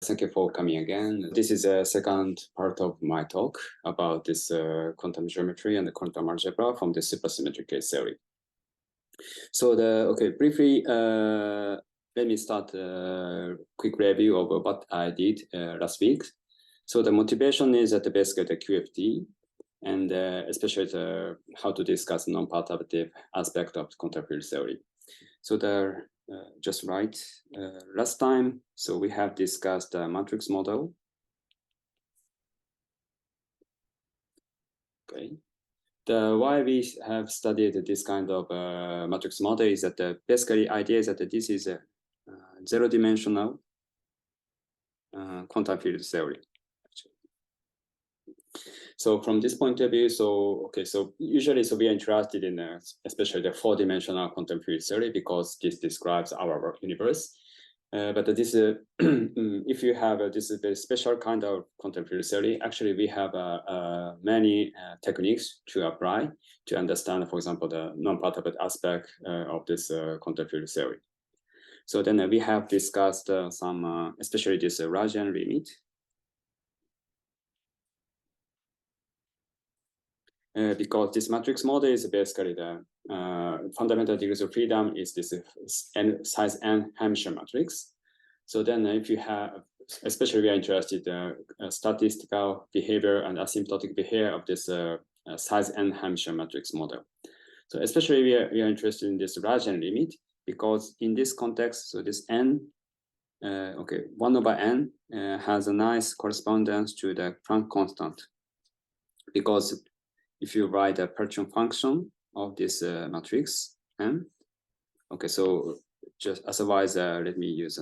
Thank you for coming again. This is a second part of my talk about this quantum geometry and the quantum algebra from the supersymmetric case theory. So briefly, let me start a quick review of what I did last week. So the motivation is at basically the QFT, and especially how to discuss non-perturbative aspect of quantum field theory. So just right, last time, so we have discussed the matrix model. Okay, why we have studied this kind of matrix model is that basically idea is that this is a zero-dimensional quantum field theory. So from this point of view, so usually we are interested in especially the four-dimensional quantum field theory because this describes our universe. But this if you have this is a very special kind of quantum field theory, actually we have many techniques to apply to understand, for example, the non-perturbative aspect of this quantum field theory. So then we have discussed some, especially this Radian limit. Because this matrix model is basically the fundamental degrees of freedom is this size n Hampshire matrix. So then if you have, especially we are interested in statistical behavior and asymptotic behavior of this size n Hampshire matrix model. So especially we are interested in this Radian limit because in this context, so this n, 1 over n has a nice correspondence to the Planck constant because if you write a Perturbation function of this matrix, so just otherwise, let me use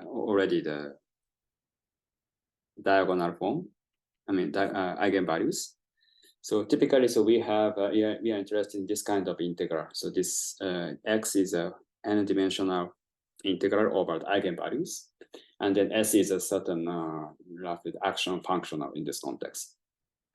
already the diagonal form. I mean, eigenvalues. So typically, so we have we are interested in this kind of integral. So this x is a n-dimensional integral over the eigenvalues, and then s is a certain rapid action functional in this context.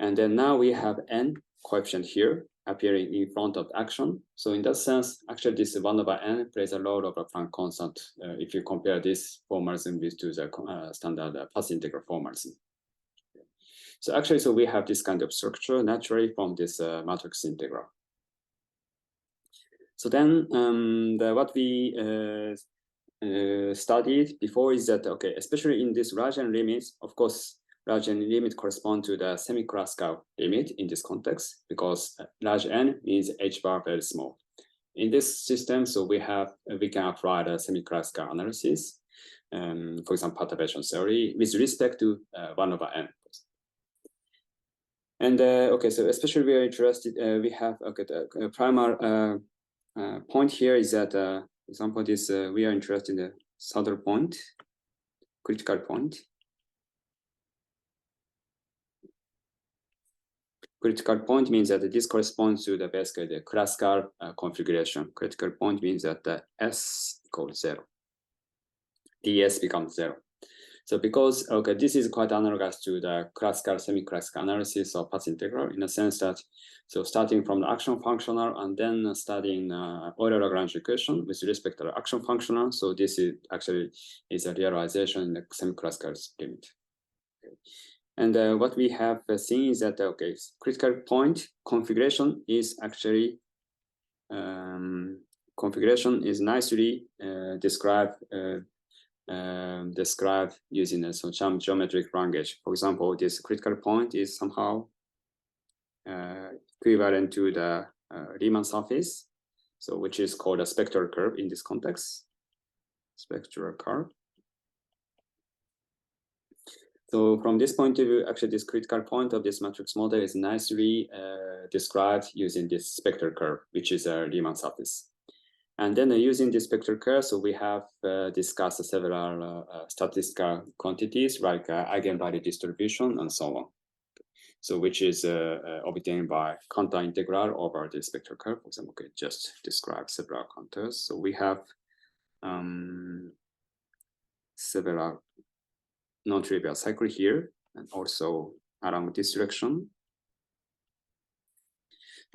And then now we have n coefficient here appearing in front of action. So in that sense, actually this 1 over n plays a role of a Planck constant if you compare this formalism with to the standard path integral formalism. So actually, so we have this kind of structure naturally from this matrix integral. So then what we studied before is that, especially in this Radian limits, of course, Radian limit correspond to the semi-classical limit in this context because large n means h bar very small. In this system, so we can apply the semi-classical analysis, for example, perturbation theory with respect to 1 over n. And so especially we are interested. We have the primary point here is that, for example, this we are interested in the saddle point, critical point. Critical point means that this corresponds to basically the classical configuration. Critical point means that the S equals 0. ds becomes 0. So because, this is quite analogous to the classical, semi-classical analysis of path integral in the sense that, so starting from the action functional and then studying Euler-Lagrange equation with respect to the action functional. So this is actually is a realization in the semi-classical limit. And what we have seen is that, critical point configuration is actually, nicely described using some geometric language. For example, this critical point is somehow equivalent to the Riemann surface, so which is called a spectral curve in this context, spectral curve. So from this point of view, actually this critical point of this matrix model is nicely described using this spectral curve, which is a Riemann surface. And then using this spectral curve, so we have discussed several statistical quantities like eigenvalue distribution and so on. So which is obtained by contour integral over the spectral curve. For example, just describe several contours. So we have several non-trivial cycle here, and also along this direction.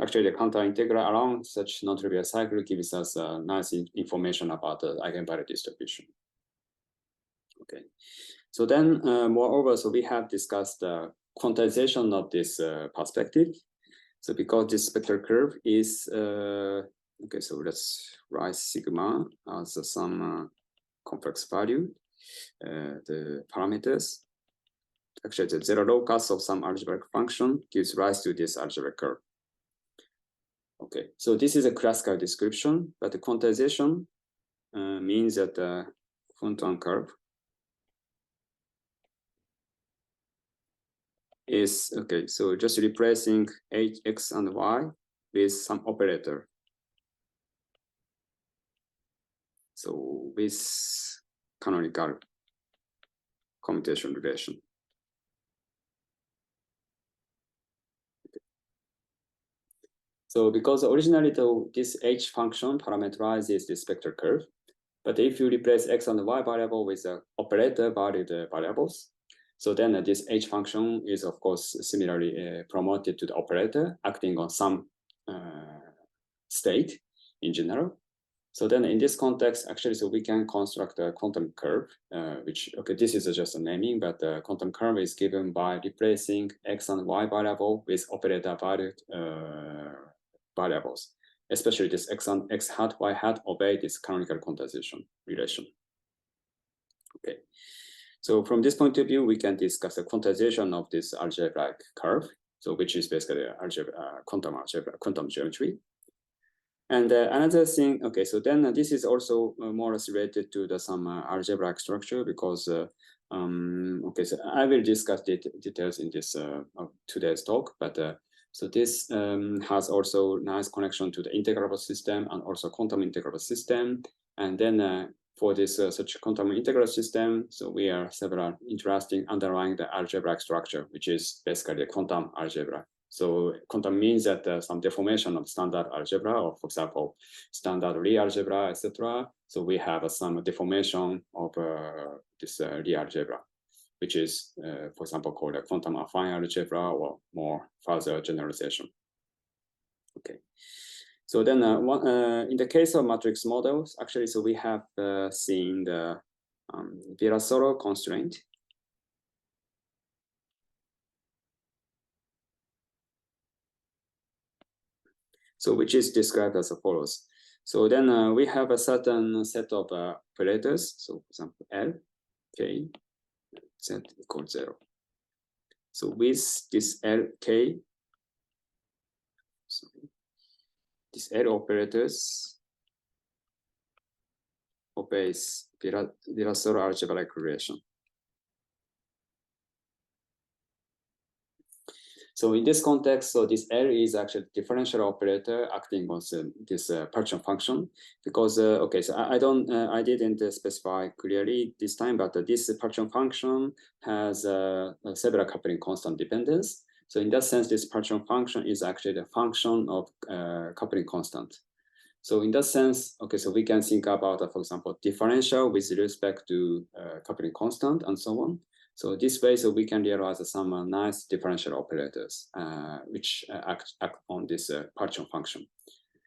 Actually, the contour integral along such non-trivial cycle gives us nice information about the eigenvalue distribution. So then, moreover, so we have discussed the quantization of this perspective. So because this spectral curve is, okay, so let's write sigma as some complex value, the parameters. Actually, the zero locus of some algebraic function gives rise to this algebraic curve. Okay, so this is a classical description, but the quantization means that the quantum curve is, okay, so just replacing h, x, and y with some operator. So with canonical commutation relation. So because originally this h function parameterizes the spectral curve, but if you replace x and y variable with the operator valued variables, so then this h function is of course similarly promoted to the operator acting on some state in general. So then in this context, actually, so we can construct a quantum curve, which, okay, this is just a naming, but the quantum curve is given by replacing x and y variable with operator valued variables, especially this x hat, y hat obey this canonical quantization relation. Okay, so from this point of view, we can discuss the quantization of this algebraic curve, so which is basically quantum geometry. And another thing, okay, so then this is also more or less related to the some algebraic structure because, okay, so I will discuss details in this today's talk, but so this has also nice connection to the integrable system and also quantum integrable system. And then for this such quantum integral system, so we are several interesting underlying the algebraic structure, which is basically a quantum algebra. So quantum means that some deformation of standard algebra, or for example, standard Lie algebra, etc. So we have some deformation of this Lie algebra, which is, for example, called a quantum affine algebra or more further generalization. Okay. So then in the case of matrix models, actually, so we have seen the Virasoro constraint. So which is described as follows. So then we have a certain set of operators. So for example, L, K, Z equals 0. So with this L, K, sorry, these L operators obeys Virasoro algebraic relation. So in this context, so this L is actually differential operator acting on this partition function because, okay, so I didn't specify clearly this time, but this partition function has several coupling constant dependence. So in that sense, this partition function is actually the function of coupling constant. So in that sense, okay, so we can think about, for example, differential with respect to coupling constant and so on. So this way, so we can realize some nice differential operators which act on this partition function.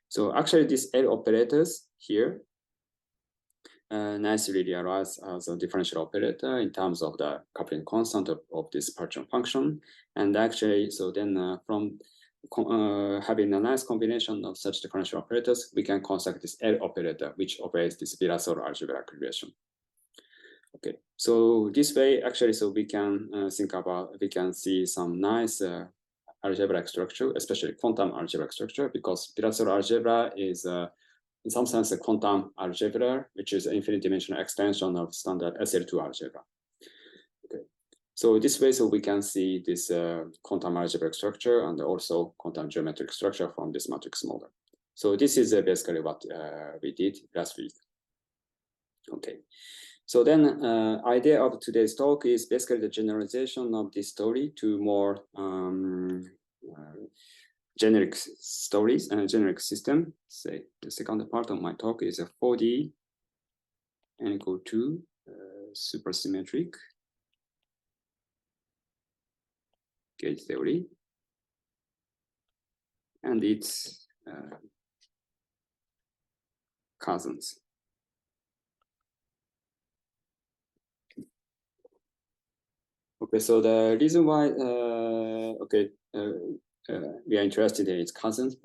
So actually, these L operators here nicely realize as a differential operator in terms of the coupling constant of this partition function. And actually, so then from having a nice combination of such differential operators, we can construct this L operator, which obeys this Virasoro algebraic relation. Okay, so this way, actually, so we can we can see some nice algebraic structure, especially quantum algebraic structure, because Virasoro algebra is in some sense a quantum algebra, which is an infinite dimensional extension of standard SL2 algebra. Okay, so this way, so we can see this quantum algebraic structure and also quantum geometric structure from this matrix model. So this is basically what we did last week. Okay. So then idea of today's talk is basically the generalization of this story to more generic stories and generic system. Say the second part of my talk is a 4D n equal to supersymmetric gauge theory. And its cousins. Okay, so the reason why we are interested in its cousins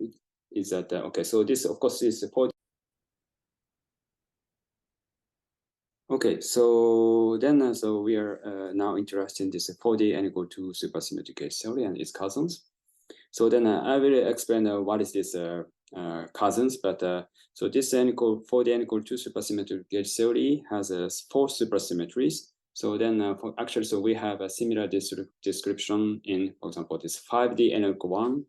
is that okay, so this of course is for. Okay, so then so we are now interested in this 4D n equal to supersymmetric gauge theory and its cousins. So then I will explain what is this cousins, but so this n equal 4D n equal to supersymmetric gauge theory has 4 supersymmetries. So then actually, so we have a similar description in, for example, this 5D n equal 1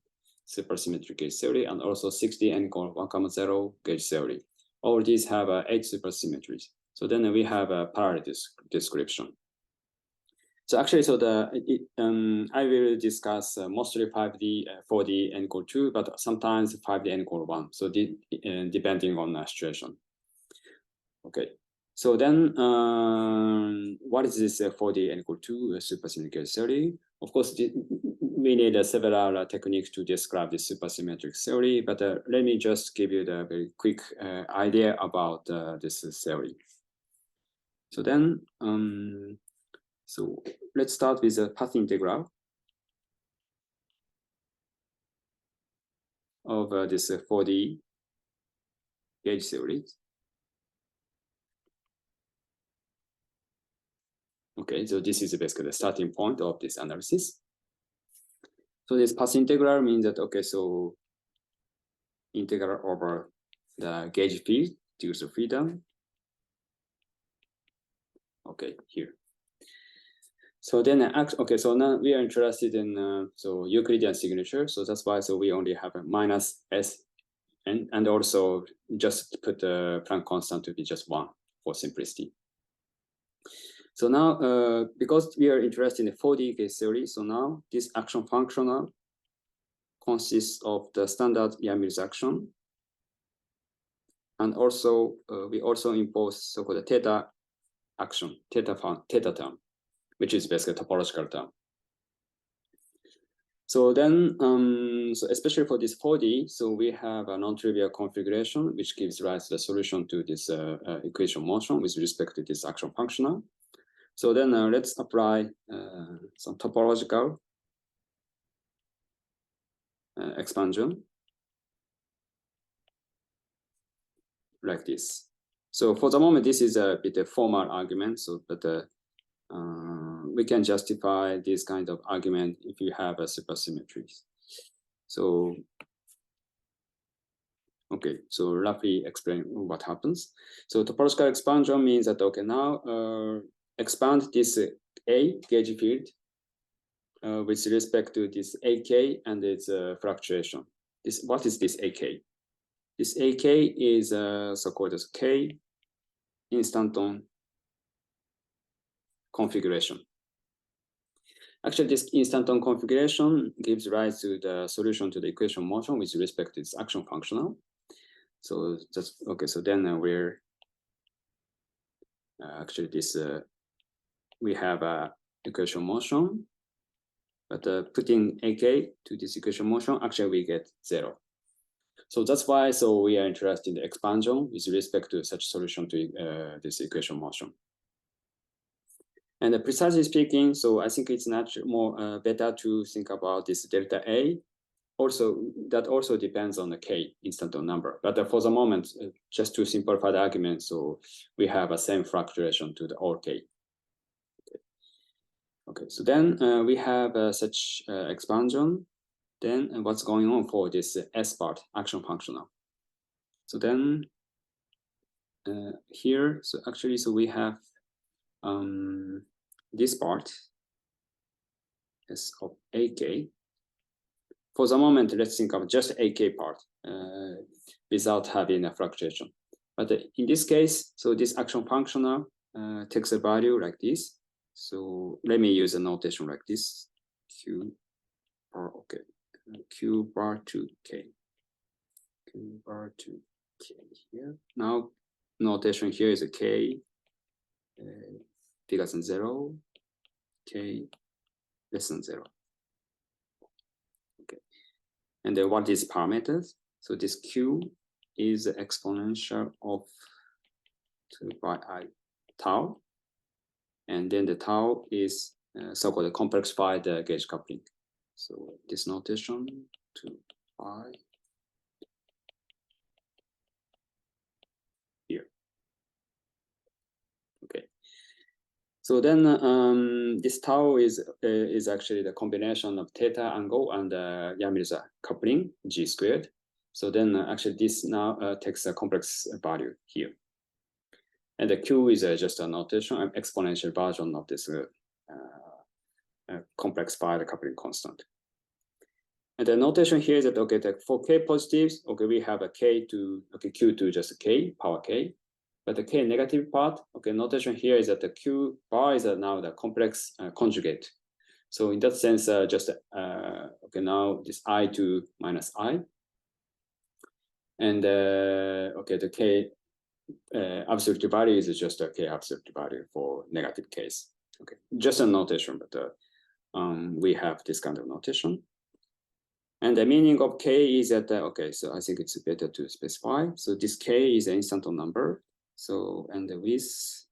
supersymmetric gauge theory and also 6D n equal 1,0 gauge theory. All these have 8 supersymmetries. So then we have a parallel description. So actually, so I will discuss mostly 5D, 4D n equal 2, but sometimes 5D n equal 1. So depending on the situation. Okay. So then what is this 4D n equal 2 supersymmetric gauge theory? Of course, we need several techniques to describe the supersymmetric theory, but let me just give you the very quick idea about this theory. So then, so let's start with the path integral of this 4D gauge theory. Okay, so this is basically the starting point of this analysis. So this path integral means that, okay, so integral over the gauge field degrees of freedom. Okay, here. So then, okay, so now we are interested in so Euclidean signature. So that's why so we only have a minus s, and also just put the Planck constant to be just 1 for simplicity. So now, because we are interested in the 4D gauge theory, so now this action functional consists of the standard Yang-Mills action, and also we also impose so-called theta action, theta term, which is basically a topological term. So then, so especially for this 4D, so we have a non-trivial configuration which gives rise to the solution to this equation motion with respect to this action functional. So then let's apply some topological expansion like this. So for the moment, this is a bit of formal argument. So, but we can justify this kind of argument if you have a supersymmetries. So, okay, so roughly explain what happens. So topological expansion means that, okay, now expand this A gauge field with respect to this AK and its fluctuation. What is this AK? This AK is so-called as K instanton configuration. Actually, this instanton configuration gives rise to the solution to the equation motion with respect to its action functional. So that's okay. So then we're actually this we have a equation motion, but putting AK to this equation motion, actually we get 0. So that's why so we are interested in the expansion with respect to such solution to this equation motion. And precisely speaking, so I think it's not more better to think about this delta A. Also, that also depends on the K instanton number. But for the moment, just to simplify the argument, so we have a same fluctuation to the all K. Okay, so then we have such expansion. Then what's going on for this S part, action functional? So then here, so actually, so we have this part is of AK. For the moment, let's think of just AK part without having a fluctuation. But in this case, so this action functional takes a value like this. So let me use a notation like this. Q bar, okay. Q bar to K. Q bar to K here. Now, notation here is a K bigger than 0, K less than 0. Okay. And then what is parameters? So this Q is the exponential of 2 by I tau. And then the tau is so-called complexified gauge coupling. So this notation to I here. Okay. So then this tau is actually the combination of theta angle and Yamirza coupling G squared. So then actually this now takes a complex value here. And the Q is just a notation, an exponential version of this complexified coupling constant. And the notation here is that, okay, for K positives, okay, we have a K to, okay, Q to just K, power K. But the K negative part, okay, notation here is that the Q bar is now the complex conjugate. So in that sense, just, okay, now this I to minus I. And, okay, the K absolute value is just a K absolute value for negative case. Okay, just a notation, but we have this kind of notation. And the meaning of K is that, okay, so I think it's better to specify. So this K is an instanton number. So, and the width.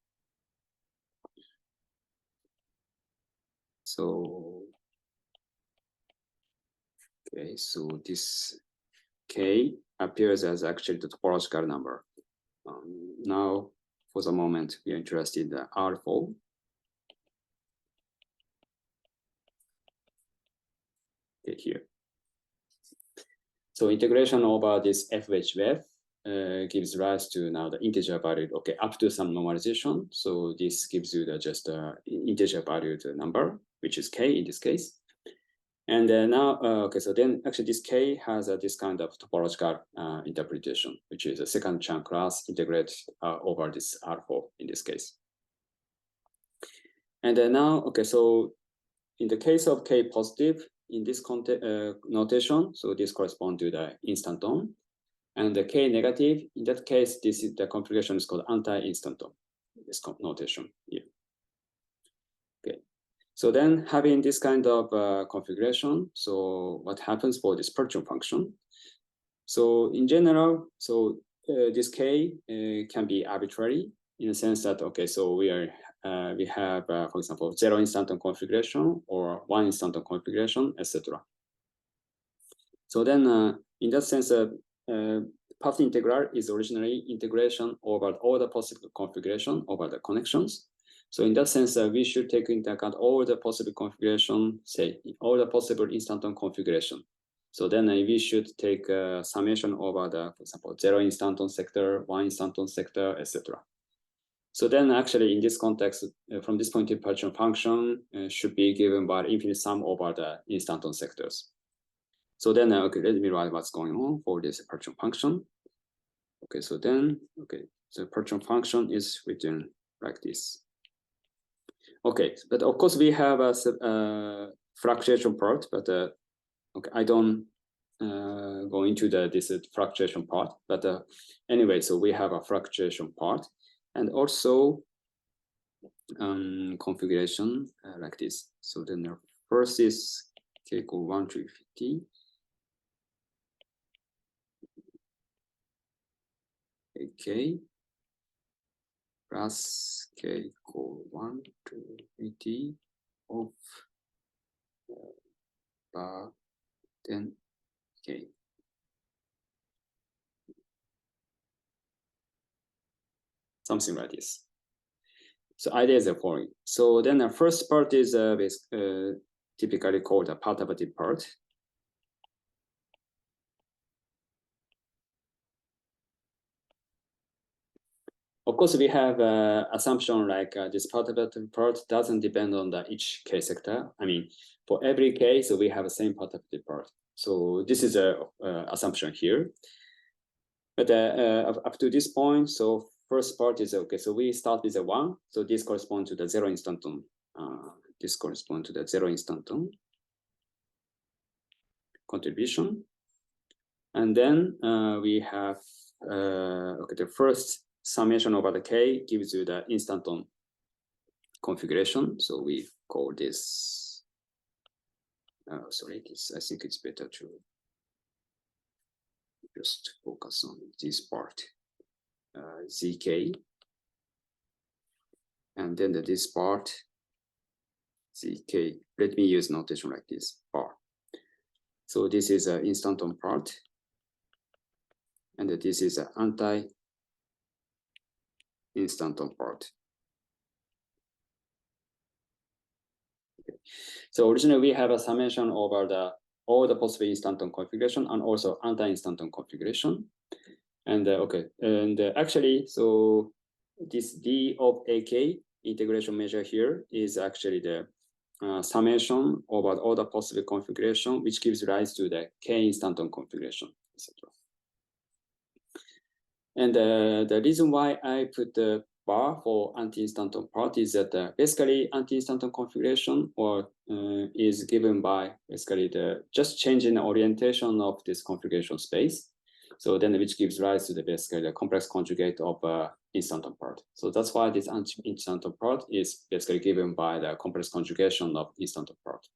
So, okay, so this K appears as actually the topological number. Now, for the moment, we are interested in the R4. Okay, here. So integration over this FHF gives rise to now the integer value, okay, up to some normalization. So this gives you the just integer valued number, which is K in this case. And now, okay, so then actually this K has this kind of topological interpretation, which is a second Chern class integrated over this R4 in this case. And now, okay, so in the case of K positive, in this notation, so this corresponds to the instanton. And the K negative, in that case, this is the configuration is called anti-instanton, this notation here. Okay, so then having this kind of configuration, so what happens for this Perturbation function? So in general, so this K can be arbitrary in the sense that, okay, so we have, for example, 0 instanton configuration or 1 instanton configuration, etc. So then in that sense, path integral is originally integration over all the possible configuration over the connections. So in that sense, we should take into account all the possible configuration, say all the possible instanton configuration. So then we should take summation over the, for example, 0 instanton sector, 1 instanton sector, etc. So then actually in this context, from this point of view, function should be given by infinite sum over the instanton sectors. So then, okay, let me write what's going on for this Perturbation function. Okay, so then, okay, the Perturbation function is written like this. Okay, but of course we have a fluctuation part, but okay, I don't go into this fluctuation part, but anyway, so we have a fluctuation part and also configuration like this. So then the first is K equal 1 to 50. K plus K equal 1 to 80 of bar 10 K. Something like this. So idea is the following. So then the first part is typically called the perturbative part. Of course, we have assumption like this perturbative part doesn't depend on each K sector. I mean, for every K, so we have the same perturbative part. So this is a assumption here. But up to this point, so first part is okay. So we start with a 1. So this corresponds to the 0 instanton. This corresponds to the 0 instanton contribution. And then we have okay, the first summation over the K gives you the instanton configuration. So we call this, sorry, this, I think it's better to just focus on this part, ZK. And then this part zk. Let me use notation like this, bar. So this is an instanton part, and this is an anti-instanton part. Okay. So originally we have a summation over all the possible instanton configuration and also anti-instanton configuration. And actually, so this d of ak integration measure here is actually the summation over all the possible configuration, which gives rise to the k instanton configuration, etc. And the reason why I put the bar for anti-instanton part is that basically anti-instanton configuration is given by basically the just changing the orientation of this configuration space. So then which gives rise to basically the complex conjugate of instanton part. So that's why this anti-instanton part is basically given by the complex conjugation of instanton part.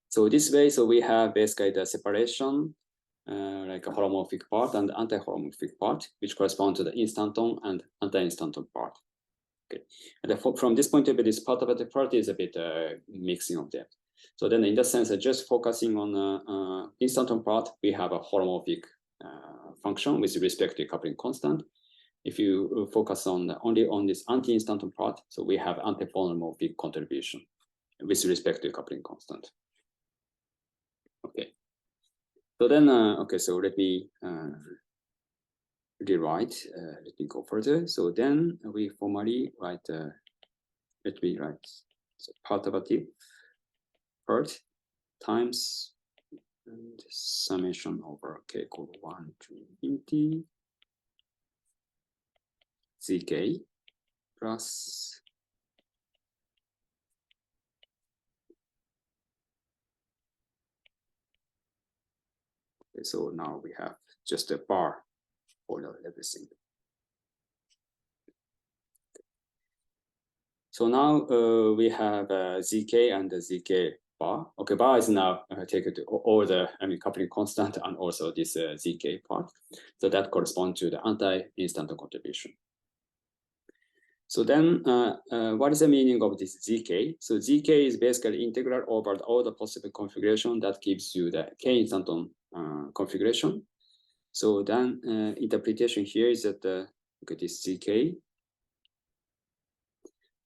So this way, so we have basically the separation like a holomorphic part and anti-holomorphic part, which correspond to the instanton and anti-instanton part. Okay, and from this point of view, this part of the part is a bit mixing of them. So then in that sense, just focusing on instanton part, we have a holomorphic function with respect to coupling constant. If you focus only on this anti-instanton part, so we have anti-holomorphic contribution with respect to coupling constant. Okay. So then, so let me rewrite, let me go further. So then we formally write, let me write so partitive part times and summation over k equal 1 to infinity zk plus okay, so now we have just a bar for everything. So now we have zk and the zk bar. Okay, bar is now taken to all the coupling constant and also this zk part. So that corresponds to the anti-instanton contribution. So then what is the meaning of this zk? So zk is basically integral over all the possible configuration that gives you the k instanton configuration. So then interpretation here is that okay, this zk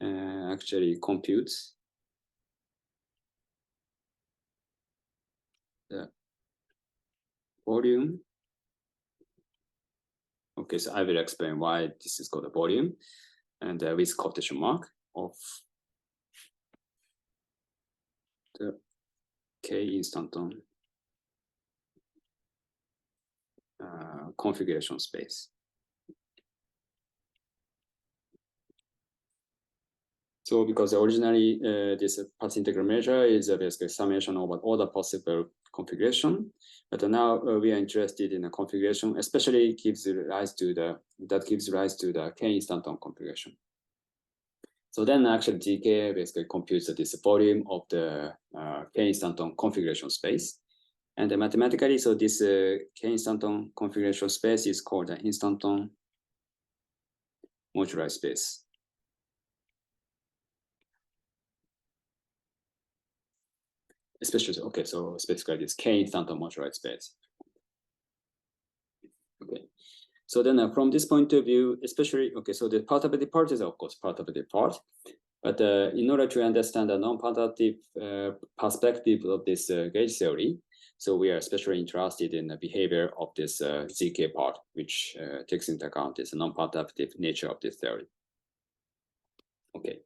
actually computes the volume. Okay, so I will explain why this is called a volume, and with quotation mark of the k instanton configuration space. So because originally this path integral measure is basically summation over all the possible configuration, but now we are interested in a configuration, especially gives rise to the k instanton configuration. So then actually GK basically computes this volume of the k instanton configuration space. And mathematically, so this k instanton configuration space is called the instanton moduli space. Especially, okay, so specifically this k instanton moduli space. Okay, so then from this point of view, especially, okay, so the part of the part is of course part of the part, but in order to understand the non-partitive perspective of this gauge theory, so we are especially interested in the behavior of this zk part, which takes into account this non-partitive nature of this theory. Okay.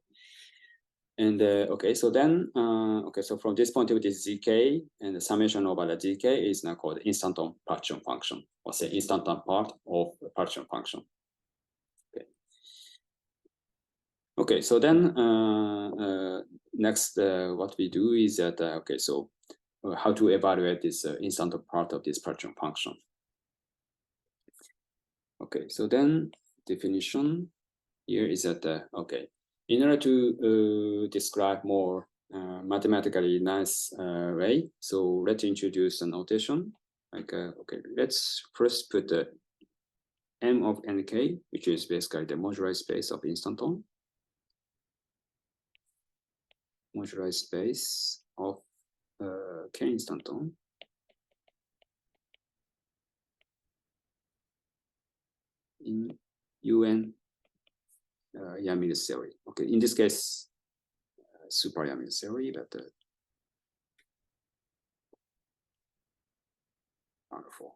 And okay, so then, okay, so from this point of view, this zk and the summation over the zk is now called instanton partition function, or say instanton part of the partition function. Okay. Okay, so then next, what we do is that okay, so how to evaluate this instanton part of this partition function. Okay, so then definition here is that okay. In order to describe more mathematically nice way, so let's introduce a notation. Like, okay, let's first put the M of nk, which is basically the moduli space of instanton. moduli space of k instanton in UN Yamil theory. Okay, in this case, super Yamil theory, but R4.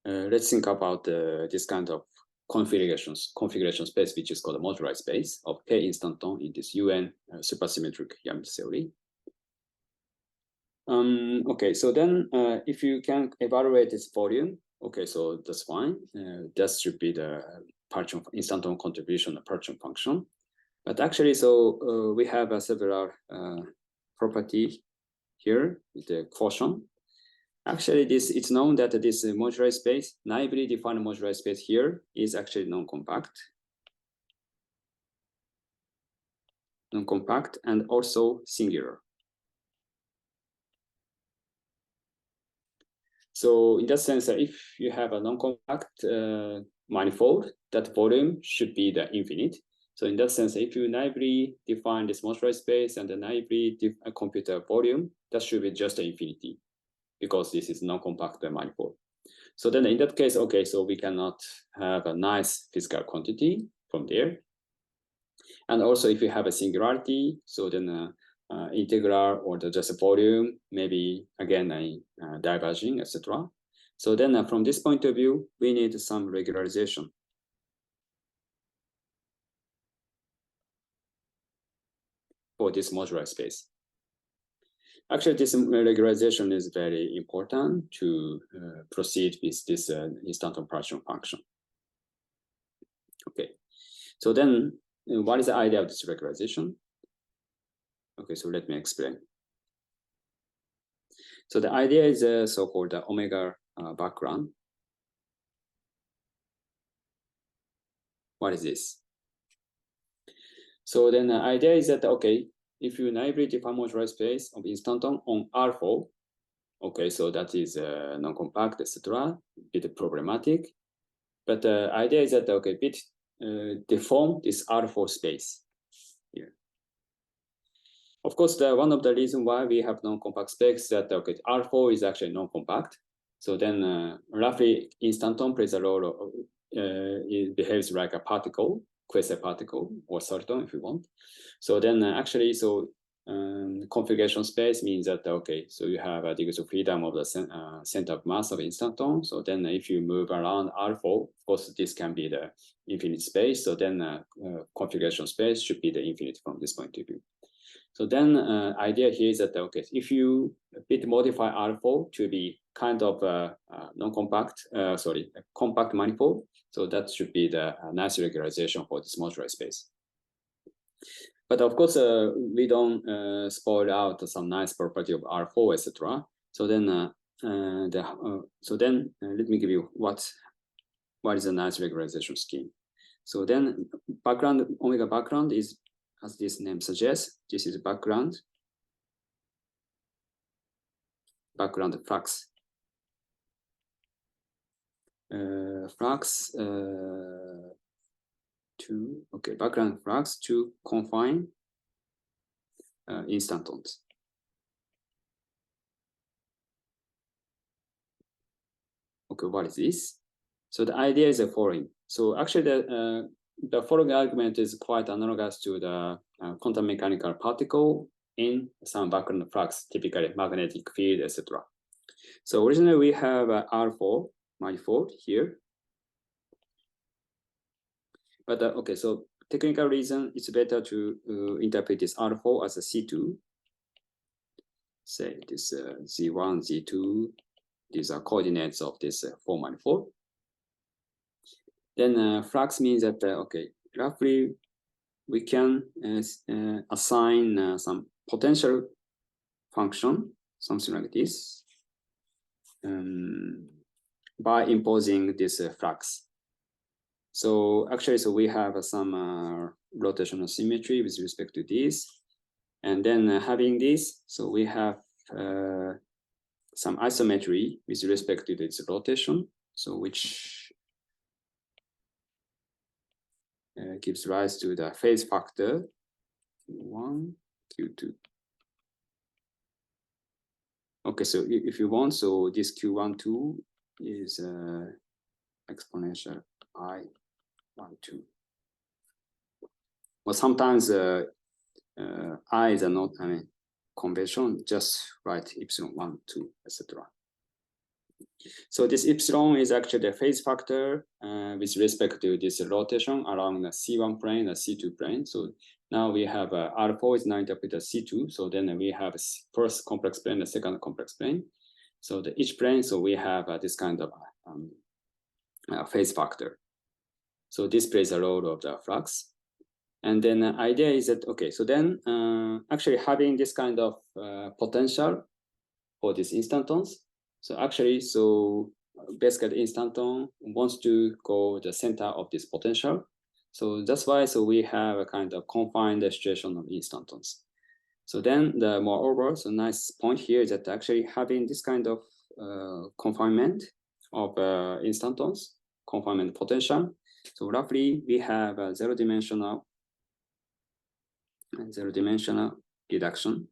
Let's think about this kind of configuration space, which is called a moduli space of k instanton in this UN supersymmetric Yamil theory. Okay, so then if you can evaluate this volume, okay, so that's fine. That should be the partition instanton contribution partition function. But actually, so we have several property here with the quotient. Actually, it's known that this moduli space, naively defined moduli space here, is actually non-compact. Non-compact and also singular. So in that sense, if you have a non-compact manifold, that volume should be the infinite. So in that sense, if you naively define this moduli space and the naively compute a volume, that should be just an infinity, because this is non-compact manifold. So then in that case, okay, so we cannot have a nice physical quantity from there. And also if you have a singularity, so then integral or just a volume, maybe again diverging, etc. So then from this point of view, we need some regularization. For this moduli space. Actually, this regularization is very important to proceed with this instanton partition function. Okay, so then what is the idea of this regularization? Okay, so let me explain. So the idea is a so-called omega background. What is this? So then the idea is that, okay, if you naively define moduli space of instanton on R4, okay, so that is non-compact, etc., bit problematic. But the idea is that, okay, bit deform this R4 space here. Of course, one of the reasons why we have non-compact space is that, okay, R4 is actually non-compact. So then roughly instanton plays a role of, it behaves like a particle, quasi-particle, or soliton if you want. So then actually, so configuration space means that, okay, so you have a degree of freedom of the center of mass of instanton. So then if you move around R4, of course, this can be the infinite space. So then configuration space should be the infinite from this point of view. So then idea here is that, okay, if you bit modify R4 to be kind of non-compact, compact manifold, so that should be the nice regularization for this moduli space. But of course, we don't spoil out some nice property of R4, etc. So then, let me give you what is a nice regularization scheme. So then, background omega background is, as this name suggests, this is background flux. Background flux to confine instantons. Okay, what is this? So the idea is the following. So actually, the following argument is quite analogous to the quantum mechanical particle in some background flux, typically magnetic field, etc. So originally we have R4 manifold here. But okay, so technical reason, it's better to interpret this R4 as a C2. Say this Z1, Z2, these are coordinates of this 4 manifold. Then flux means that, okay, roughly we can assign some potential function, something like this, by imposing this flux. So actually, so we have some rotational symmetry with respect to this. And then having this, so we have some isometry with respect to its rotation. So which gives rise to the phase factor Q1, Q2. Okay, so if you want, so this Q1, 2 is exponential I1, 2. Well, sometimes I is not, convention, just write epsilon 1, 2, etc. So this epsilon is actually a phase factor with respect to this rotation along the C1 plane, the C2 plane. So now we have R4 is now interpreted as C2. So then we have first complex plane, the second complex plane. So each plane, so we have this kind of phase factor. So this plays a role of the flux. And then the idea is that, okay, so then actually having this kind of potential for these instantons. So actually, so basically instanton wants to go the center of this potential. So that's why, so we have a kind of confined situation of instantons. So then the moreover, so nice point here is that actually having this kind of confinement of instantons, confinement potential. So roughly we have a zero-dimensional reduction.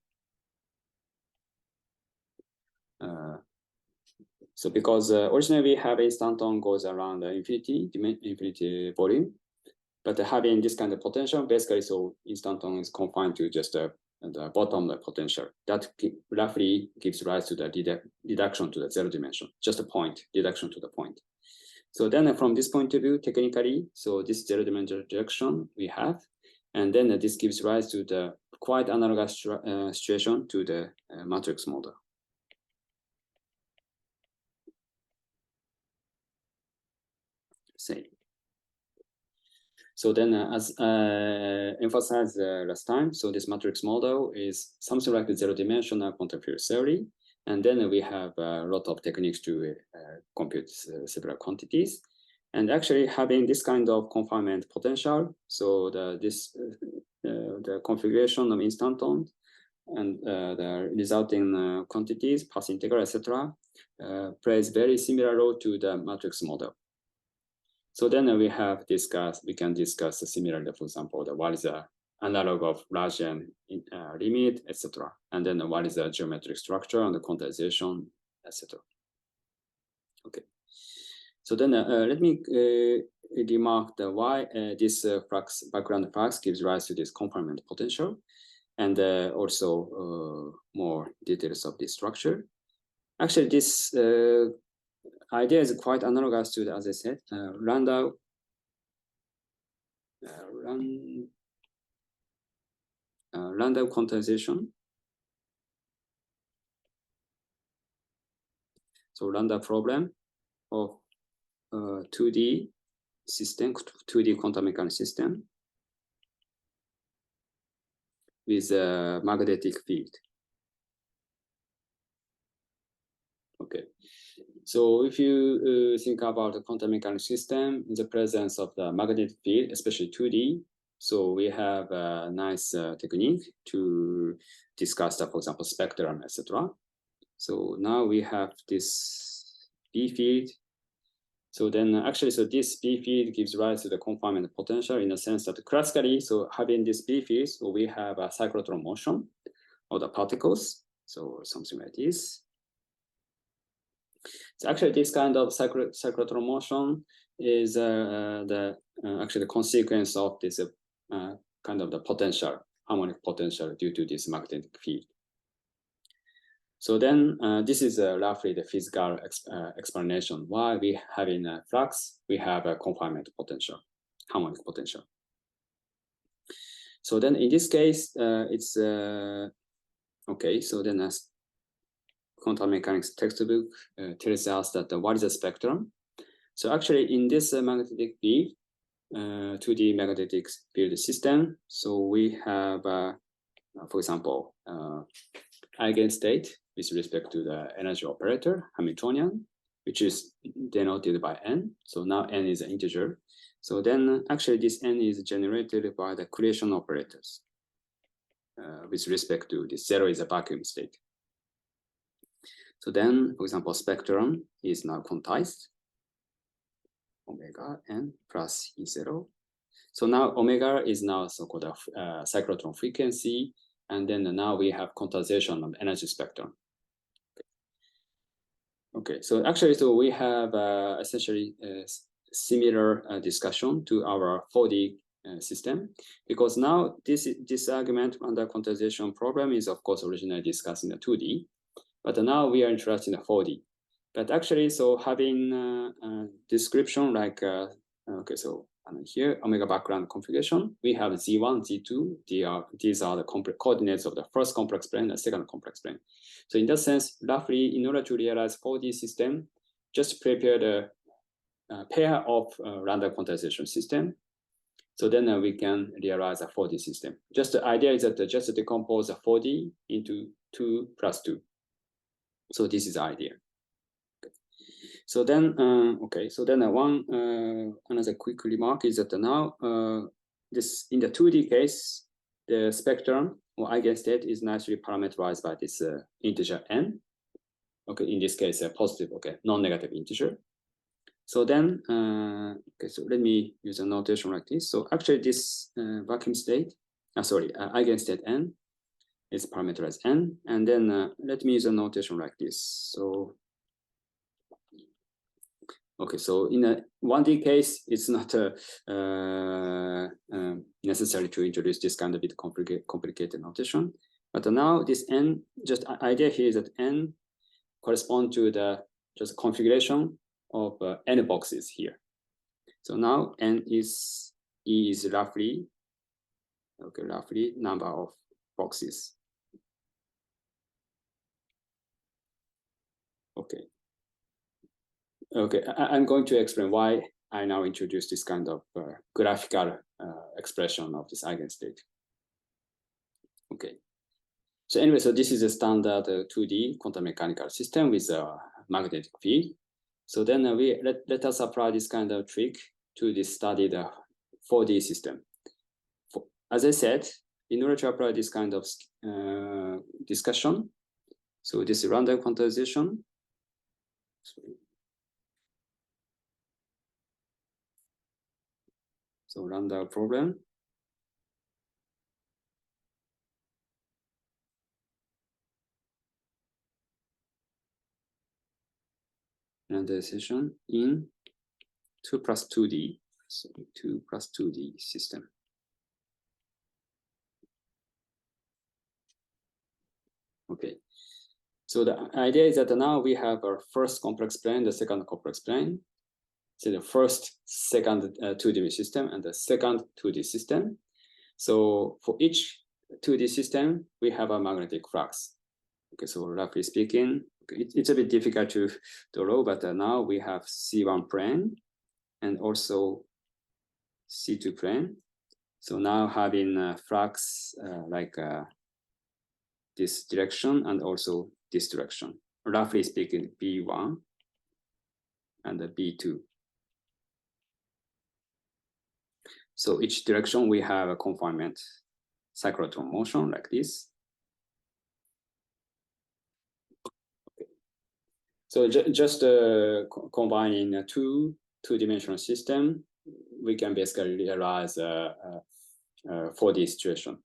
So because originally we have instanton goes around the infinity volume, but having this kind of potential, basically, so instanton is confined to just the bottom of the potential. That roughly gives rise to the reduction to the zero dimension, just a point, reduction to the point. So then from this point of view, technically, so this zero dimensional reduction we have, and then this gives rise to the quite analogous situation to the matrix model. Say. So then as emphasized last time, so this matrix model is something like the zero-dimensional quantum field theory. And then we have a lot of techniques to compute several quantities. And actually having this kind of confinement potential, so the configuration of instanton and the resulting quantities, path integral, etc., plays very similar role to the matrix model. So then we can discuss similarly, for example, what is the analog of Lagian limit, etc. And then what is the geometric structure and the quantization, etc. Okay. So then let me remark why this background flux gives rise to this confinement potential, and also more details of this structure. Actually, this idea is quite analogous to, as I said, Landau quantization. So Landau problem of 2D system, 2D quantum mechanics system with a magnetic field. Okay. So if you think about the quantum mechanics system in the presence of the magnetic field, especially 2D, so we have a nice technique to discuss the, for example, spectrum, etc. So now we have this B field. So then actually, so this B field gives rise to the confinement potential in the sense that classically, so having this B field, so we have a cyclotron motion of the particles. So something like this. So actually, this kind of cyclotron motion is actually the consequence of this kind of the potential, harmonic potential due to this magnetic field. So then this is roughly the physical explanation why we have in a flux, we have a confinement potential, harmonic potential. So then in this case, it's okay. So then as quantum mechanics textbook tells us that what is a spectrum. So actually in this magnetic field, 2D magnetic field system, so we have, for example, eigenstate with respect to the energy operator, Hamiltonian, which is denoted by n. So now n is an integer. So then actually this n is generated by the creation operators with respect to this zero is a vacuum state. So then, for example, spectrum is now quantized, omega n plus E0. So now omega is now so-called a cyclotron frequency, and then now we have quantization of energy spectrum. Okay, so actually, so we have essentially a similar discussion to our 4D system, because now this argument under quantization problem is of course originally discussed in the 2D, but now we are interested in the 4D. But actually, so having a description like, okay, so here, omega background configuration, we have Z1, Z2, these are the coordinates of the first complex plane and the second complex plane. So in that sense, roughly, in order to realize 4D system, just prepare the pair of random quantization system. So then we can realize a 4D system. Just the idea is that just decompose a 4D into 2 plus 2. So this is the idea. So then, okay, so then another quick remark is that now this in the 2D case, the spectrum or eigenstate is nicely parameterized by this integer n. Okay, in this case, a positive, okay, non-negative integer. So then, okay, so let me use a notation like this. So actually, this vacuum state, eigenstate n is parameterized n, and then let me use a notation like this. So. Okay, so in a 1D case, it's not necessary to introduce this kind of bit complicated notation. But now this n, just idea here is that n correspond to the just configuration of n boxes here. So now n is roughly, okay, roughly number of boxes. Okay. Okay, I'm going to explain why I now introduce this kind of graphical expression of this eigenstate. Okay, so anyway, so this is a standard 2D quantum mechanical system with a magnetic field. So then let us apply this kind of trick to this study the 4D system. As I said, in order to apply this kind of discussion, so this random quantization. So random problem. And the session in 2 plus 2D, so 2 plus 2D system. Okay, so the idea is that now we have our first complex plane, the second complex plane. So the first, second 2D system and the second 2D system. So for each 2D system, we have a magnetic flux. Okay, so roughly speaking, it's a bit difficult to draw, but now we have C1 plane and also C2 plane. So now having flux like this direction and also this direction. Roughly speaking, B1 and the B2. So each direction we have a confinement cyclotron motion like this. Okay. So just combining a two-dimensional system, we can basically realize a 4D situation.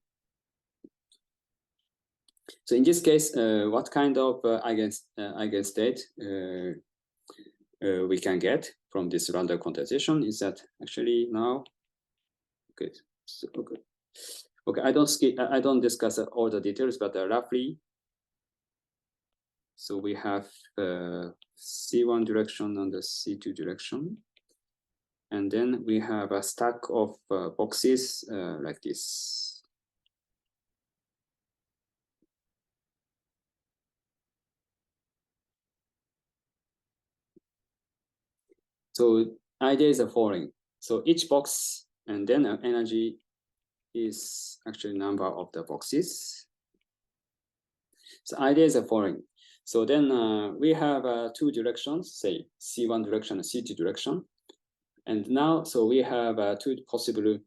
So in this case, what kind of eigenstate we can get from this random quantization is that actually now, okay, so, okay, I don't discuss all the details, but roughly, so we have C1 direction and the C2 direction, and then we have a stack of boxes like this. So idea is the following. So each box and then energy is actually number of the boxes. So idea is the following. So then we have two directions, say C1 direction and C2 direction. And now, so we have two possible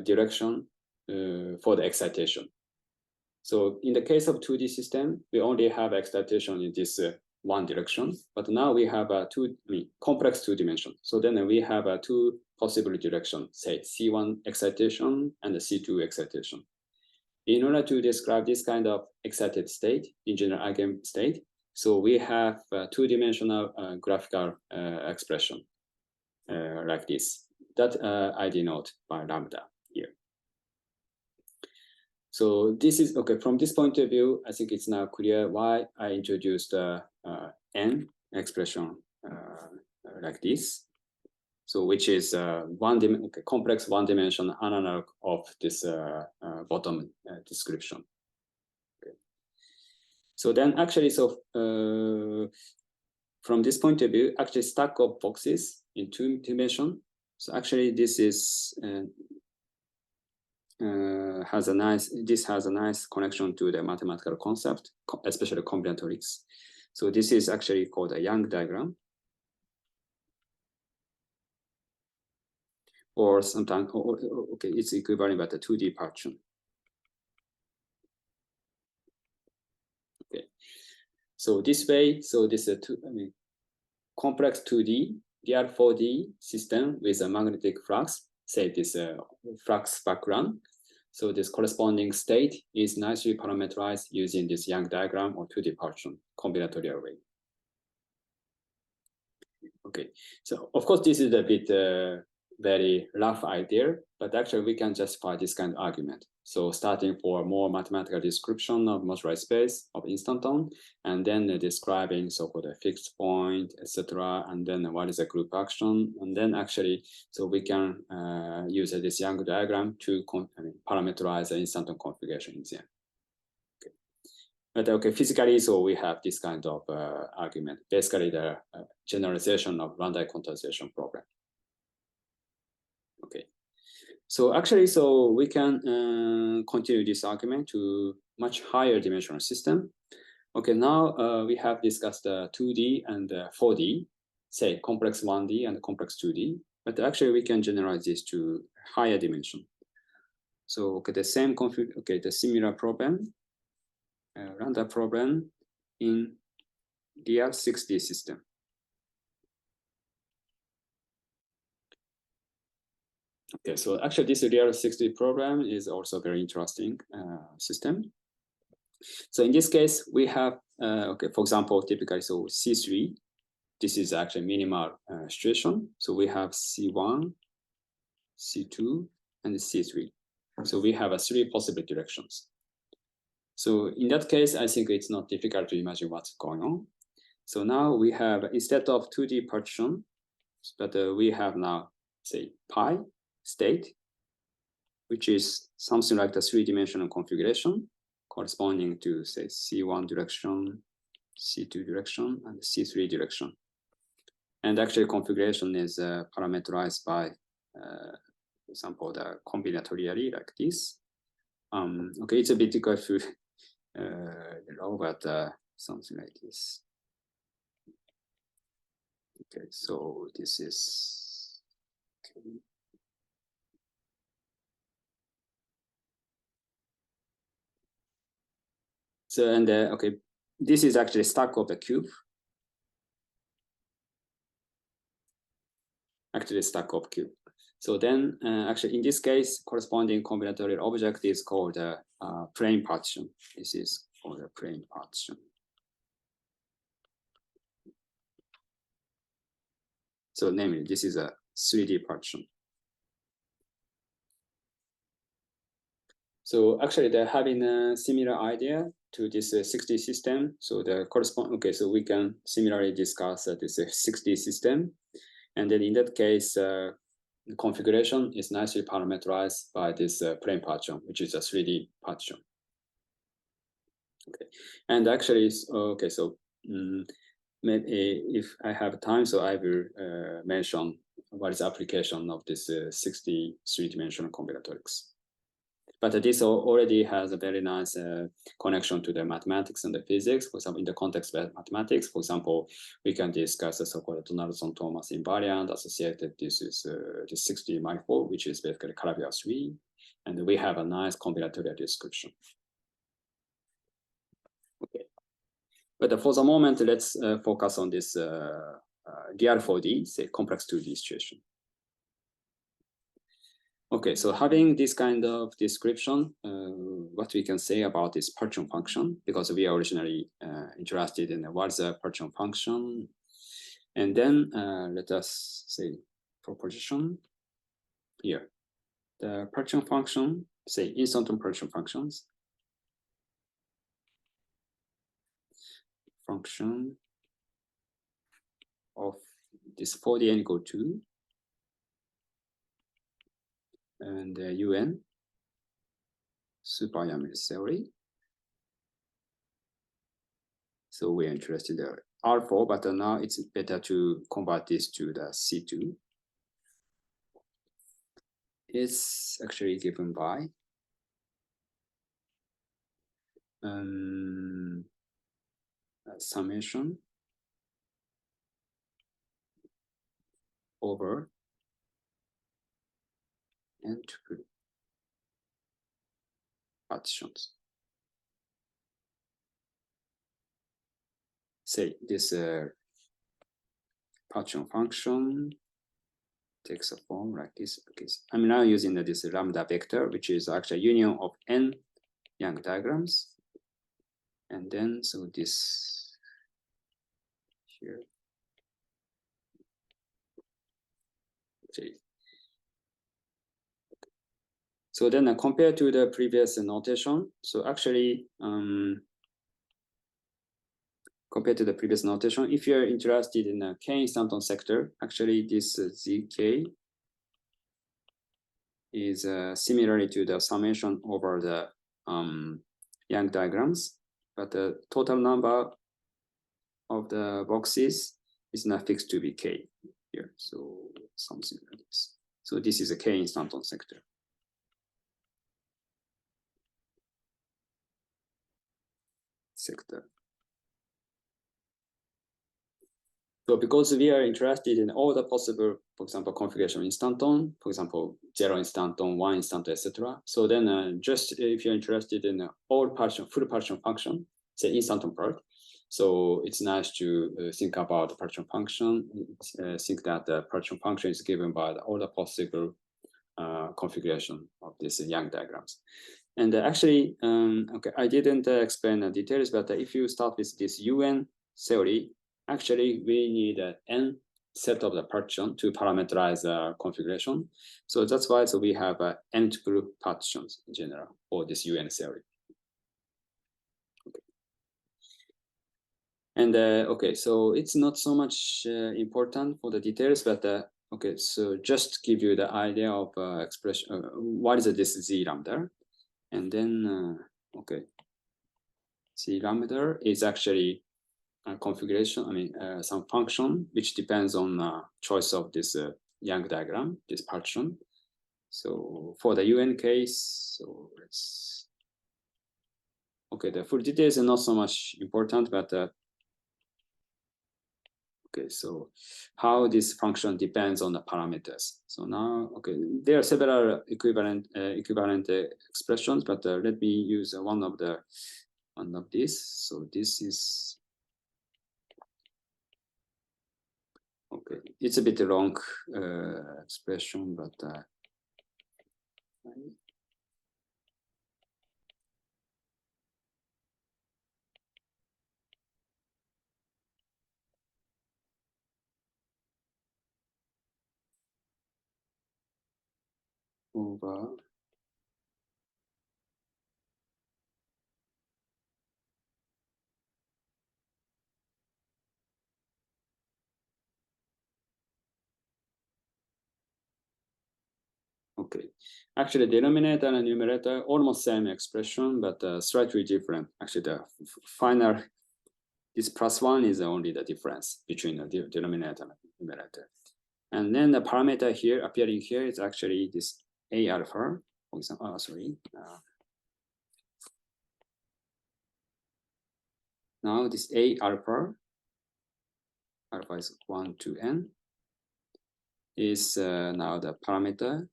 direction for the excitation. So in the case of 2D system, we only have excitation in this one direction, but now we have a complex two dimension. So then we have a two possible direction, say C1 excitation and the C2 excitation. In order to describe this kind of excited state, in general eigenstate, so we have a two-dimensional graphical expression like this, that I denote by lambda here. So this is, okay, from this point of view, I think it's now clear why I introduced N expression like this. So which is complex one-dimensional analog of this bottom description. Okay. So then actually, from this point of view, actually stack of boxes in two dimension. So actually this is has a nice connection to the mathematical concept, especially combinatorics. So this is actually called a Young diagram. Or sometimes, okay, it's equivalent but a 2D partition. Okay, so this way, so this is complex 2D, DR4D system with a magnetic flux, say this flux background. So this corresponding state is nicely parameterized using this Young diagram or 2D partition combinatorial way. Okay, so of course this is a bit very rough idea, but actually we can justify this kind of argument. So starting for more mathematical description of moduli space of instanton, and then describing so-called a fixed point, etc., and then what is a group action, and then actually, so we can use this Young diagram to parameterize the instanton configuration in there. Okay. But okay, physically, so we have this kind of argument, basically the generalization of Landau quantization problem. Okay, so actually, so we can continue this argument to much higher dimensional system. Okay, now we have discussed 2D and 4D, say complex 1D and complex 2D, but actually we can generalize this to higher dimension. So okay, the same config, okay, the similar problem, Landau problem in DR6D system. Okay, so actually this DR6D program is also very interesting system. So in this case, we have, okay, for example, typically, so C3, this is actually minimal situation. So we have C1, C2, and C3. So we have three possible directions. So in that case, I think it's not difficult to imagine what's going on. So now we have, instead of 2D partition, but we have now, say, pi state, which is something like the three-dimensional configuration corresponding to, say, C1 direction, C2 direction, and C3 direction. And actually configuration is parameterized by, for example, the combinatorially like this. Okay, it's a bit difficult to draw, but something like this. Okay, so this is, okay. So, and okay, this is actually stack of the cube. Actually stack of cube. So then actually in this case, corresponding combinatorial object is called a plane partition. This is called a plane partition. So namely, this is a 3D partition. So actually they're having a similar idea to this 6D system. So the correspond, okay, so we can similarly discuss this 6D system. And then in that case, the configuration is nicely parameterized by this plane partition, which is a 3D partition. Okay, and actually, okay, so maybe if I have time, so I will mention what is the application of this 6D three-dimensional combinatorics. But this already has a very nice connection to the mathematics and the physics. For example, in the context of mathematics, for example, we can discuss the so-called Donaldson-Thomas invariant associated. This is the 6D manifold, which is basically Calabi 3, and we have a nice combinatorial description. Okay, But for the moment, let's focus on this real 4D, say complex 2D situation. Okay, so having this kind of description, what we can say about this partition function, because we are originally interested in what's a partition function. And then let us say proposition here. The partition function, say instanton partition functions. Function of this 4D equal to and UN supersymmetric theory. So we're interested in R4, but now it's better to convert this to the C2. It's actually given by summation over and partitions. Say this partition function takes a form like this. Okay, so I'm now using this lambda vector, which is actually a union of n Young diagrams. And then, so this here. Okay. So then compared to the previous notation, so actually, compared to the previous notation, if you're interested in a k instanton sector, actually this zk is similarly to the summation over the Young diagrams, but the total number of the boxes is not fixed to be k here. So something like this. So this is a k instanton sector. So because we are interested in all the possible, for example, configuration instanton, for example, 0 instanton, 1 instanton, etc. So then just if you're interested in all partition, full partition function, say instanton part. So it's nice to think about the partition function, think that the partition function is given by all the possible configuration of these Young diagrams. And actually, okay, I didn't explain the details, but if you start with this UN theory, actually we need n set of the partition to parameterize the configuration. So that's why so we have nth group partitions in general for this UN theory. Okay. And okay, so it's not so much important for the details, but okay, so just give you the idea of expression. What is this Z lambda? And then, okay, C lambda is actually a configuration, I mean, some function which depends on choice of this Young diagram, this partition. So for the UN case, so let's, okay, the full details are not so much important, but okay, so how this function depends on the parameters. So now, okay, there are several equivalent expressions, but let me use one of these. So this is, okay, it's a bit long expression, but over okay, actually denominator and numerator almost same expression, but slightly different. Actually, the final, this +1 is only the difference between the denominator and numerator. And then the parameter here appearing here is actually this A alpha, for example, now this A alpha is 1 to n, is now the parameter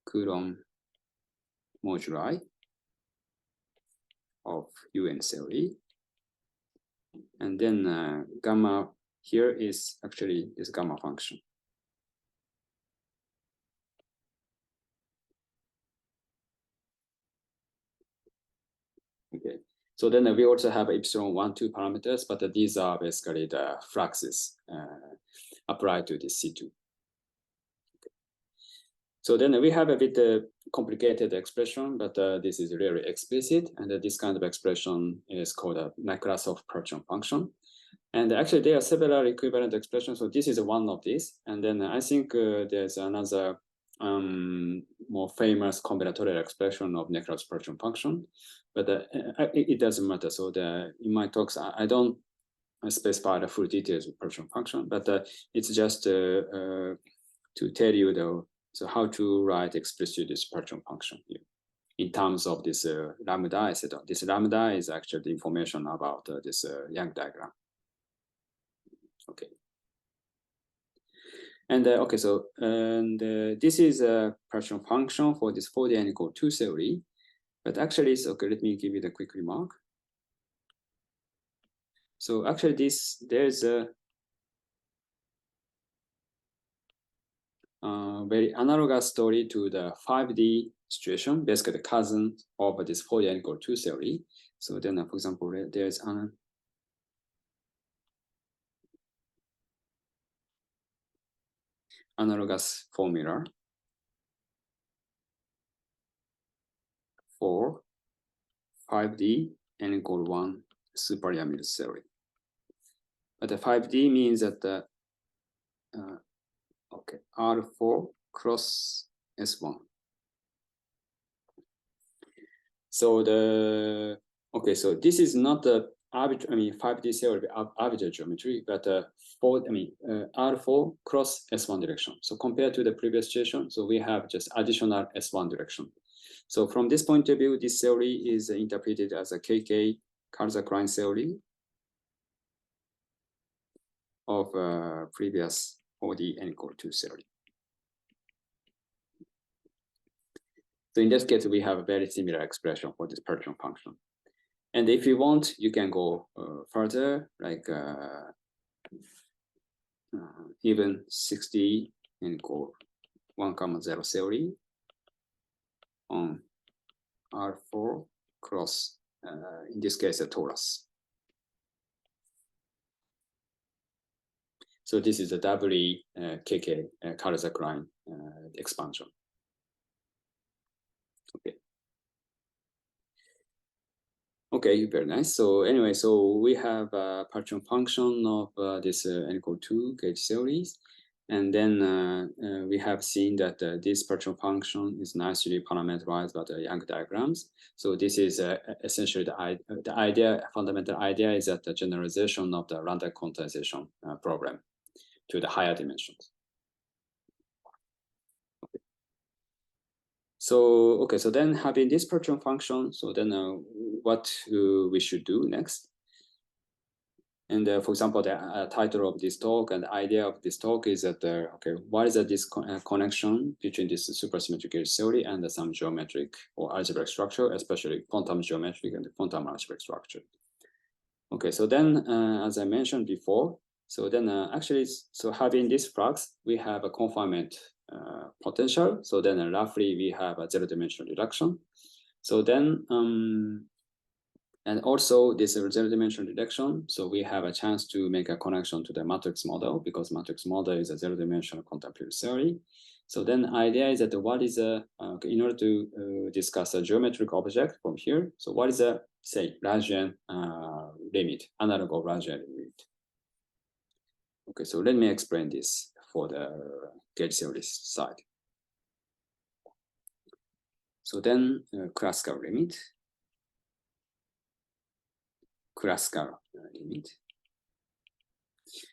Coulomb moduli. of UN theory. And then gamma here is actually this gamma function. Okay, so then we also have epsilon 1, 2 parameters, but these are basically the fluxes applied to this C2. Okay. So then we have a bit complicated expression, but this is really explicit, and this kind of expression is called a Nekrasov-Perchon function. And actually, there are several equivalent expressions. So this is one of these. And then I think there's another more famous combinatorial expression of Nekrasov-Perchon function, but it doesn't matter. So in my talks, I don't specify the full details of Perchon function, but it's just to tell you so how to write explicitly this Perchon function here in terms of this lambda, etc. This lambda is actually the information about this Young diagram. Okay. And okay, so this is a Perchon function for this 4D equal 2 theory. But actually, it's okay. Let me give you the quick remark. So actually, there's a very analogous story to the 5D situation, basically the cousin of this 4D equal 2 theory. So then, for example, there's an analogous formula for 5D n equal 1 superlyamic theory. But the 5D means that the okay, R4 cross S1. So so this is not the arbitrary, 5D theory arbitrary geometry, but R4 cross S1 direction. So compared to the previous situation, so we have just additional S1 direction. So from this point of view, this theory is interpreted as a KK Karzak-Klein theory of previous OD n equal 2 theory. So in this case, we have a very similar expression for this Perchon function. And if you want, you can go further, like even 60 n equal 1, 0 theory on R4 cross, in this case, a torus. So this is a doubly KK Karzak-Klein expansion. Okay. Okay, very nice. So anyway, so we have a Perchon function of this n equal 2 gauge series. And then we have seen that this Perchon function is nicely parameterized by the Young diagrams. So this is essentially the idea, fundamental idea is that the generalization of the random quantization problem to the higher dimensions. Okay. So, okay, so then having this Perchon function, so then what we should do next? And for example, the title of this talk and the idea of this talk is that, okay, what is this connection between this supersymmetric gauge theory and some geometric or algebraic structure, especially quantum geometric and quantum algebraic structure? Okay, so then, as I mentioned before, so then actually, so having this flux, we have a confinement potential. So then roughly we have a zero-dimensional reduction. So then, and also this zero-dimensional reduction, so we have a chance to make a connection to the matrix model because matrix model is a zero-dimensional quantum field theory. So then the idea is that what is in order to discuss a geometric object from here, so what is a, say, Lagrangian limit, analog of Lagrangian limit? Okay, so let me explain this for the gauge theory side. So then classical limit.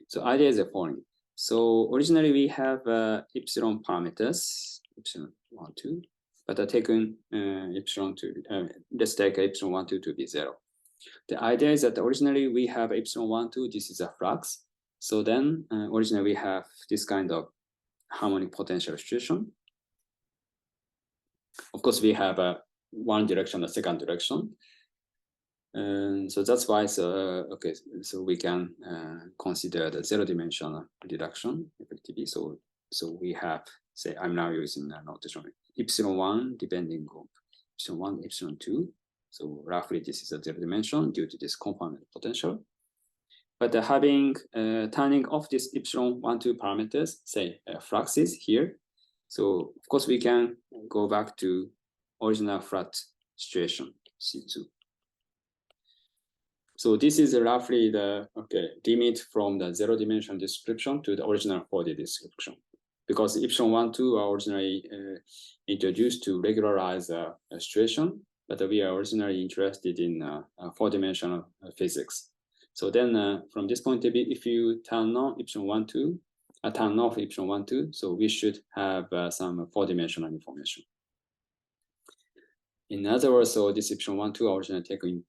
So idea is the following. So originally we have epsilon parameters, epsilon 1, 2, but taken epsilon 2, let's take epsilon 1, 2 to be 0. The idea is that originally we have epsilon 1, 2, this is a flux. So then originally we have this kind of harmonic potential situation. Of course, we have one direction, a second direction. So that's why, okay, so we can consider the zero-dimensional reduction effectively. So we have, say, I'm now using a notation epsilon1 depending on epsilon1, epsilon2. So roughly this is a zero dimension due to this confinement potential. But having turning off this epsilon1, 2 parameters, say fluxes here. So of course we can go back to original flat situation, C2. So this is roughly the limit from the zero dimension description to the original 4D description, because epsilon1, 2 are originally introduced to regularize a situation, but we are originally interested in 4-dimensional physics. So then from this point of view, if you turn on epsilon1, 2, turn off epsilon1, 2, so we should have some 4-dimensional information. In other words, so this epsilon1, 2 are originally taken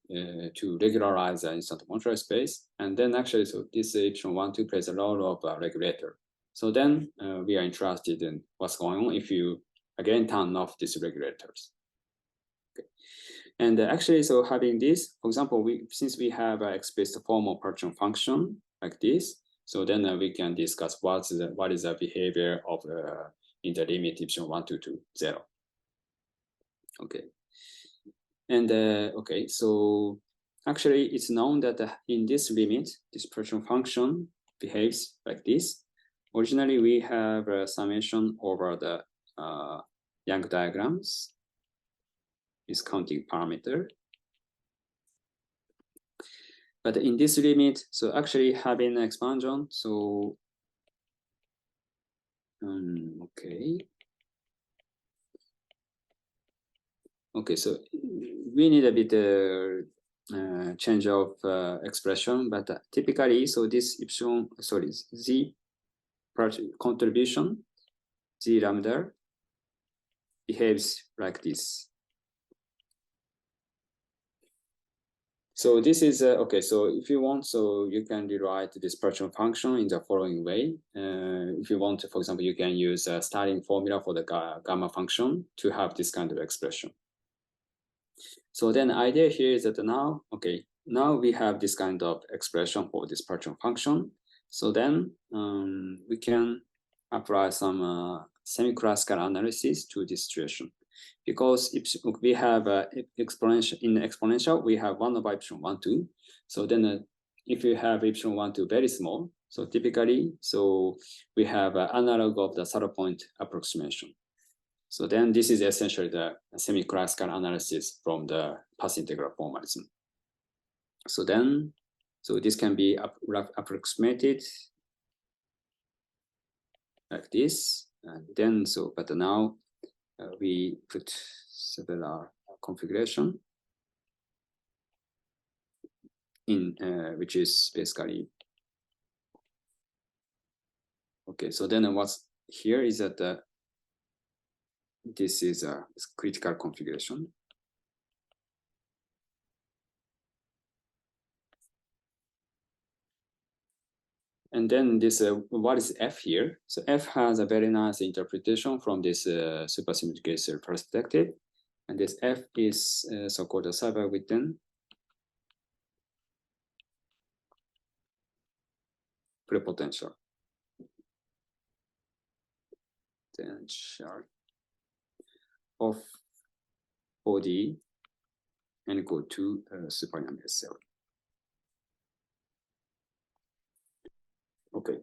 to regularize the instant modular space. And then actually, so this epsilon1, 2 plays a role of a regulator. So then we are interested in what's going on if you, again, turn off these regulators. Okay. And actually, so having this, for example, since we have expressed a formal partition function like this, so then we can discuss what is the behavior of in the limit epsilon1, 2 to 0. Okay. And okay, so actually it's known that in this limit, this partition function behaves like this. Originally, we have a summation over the Young diagrams, this counting parameter. But in this limit, so actually having an expansion, so okay. Okay, so we need a bit change of expression, but typically, so this epsilon, sorry, z contribution, z lambda behaves like this. So this is, okay, so if you want, so you can rewrite this partition function in the following way. If you want to, for example, you can use a starting formula for the gamma function to have this kind of expression. So then the idea here is that now, okay, now we have this kind of expression for this partition function. So then we can apply some semi-classical analysis to this situation. Because if we have exponential, in the exponential, we have 1 over epsilon1, 2. So then if you have epsilon1, 2 very small, so typically, so we have an analog of the saddle point approximation. So then this is essentially the semi-classical analysis from the path integral formalism. So then, so this can be approximated like this. And then, so, but now we put several configuration in, which is basically, okay, so then what's here is that this is a critical configuration. And then this, what is F here? So F has a very nice interpretation from this supersymmetric perspective. And this F is so-called a Cyber-Witten prepotential. Potential of 4D and go to supernomial cell. Okay,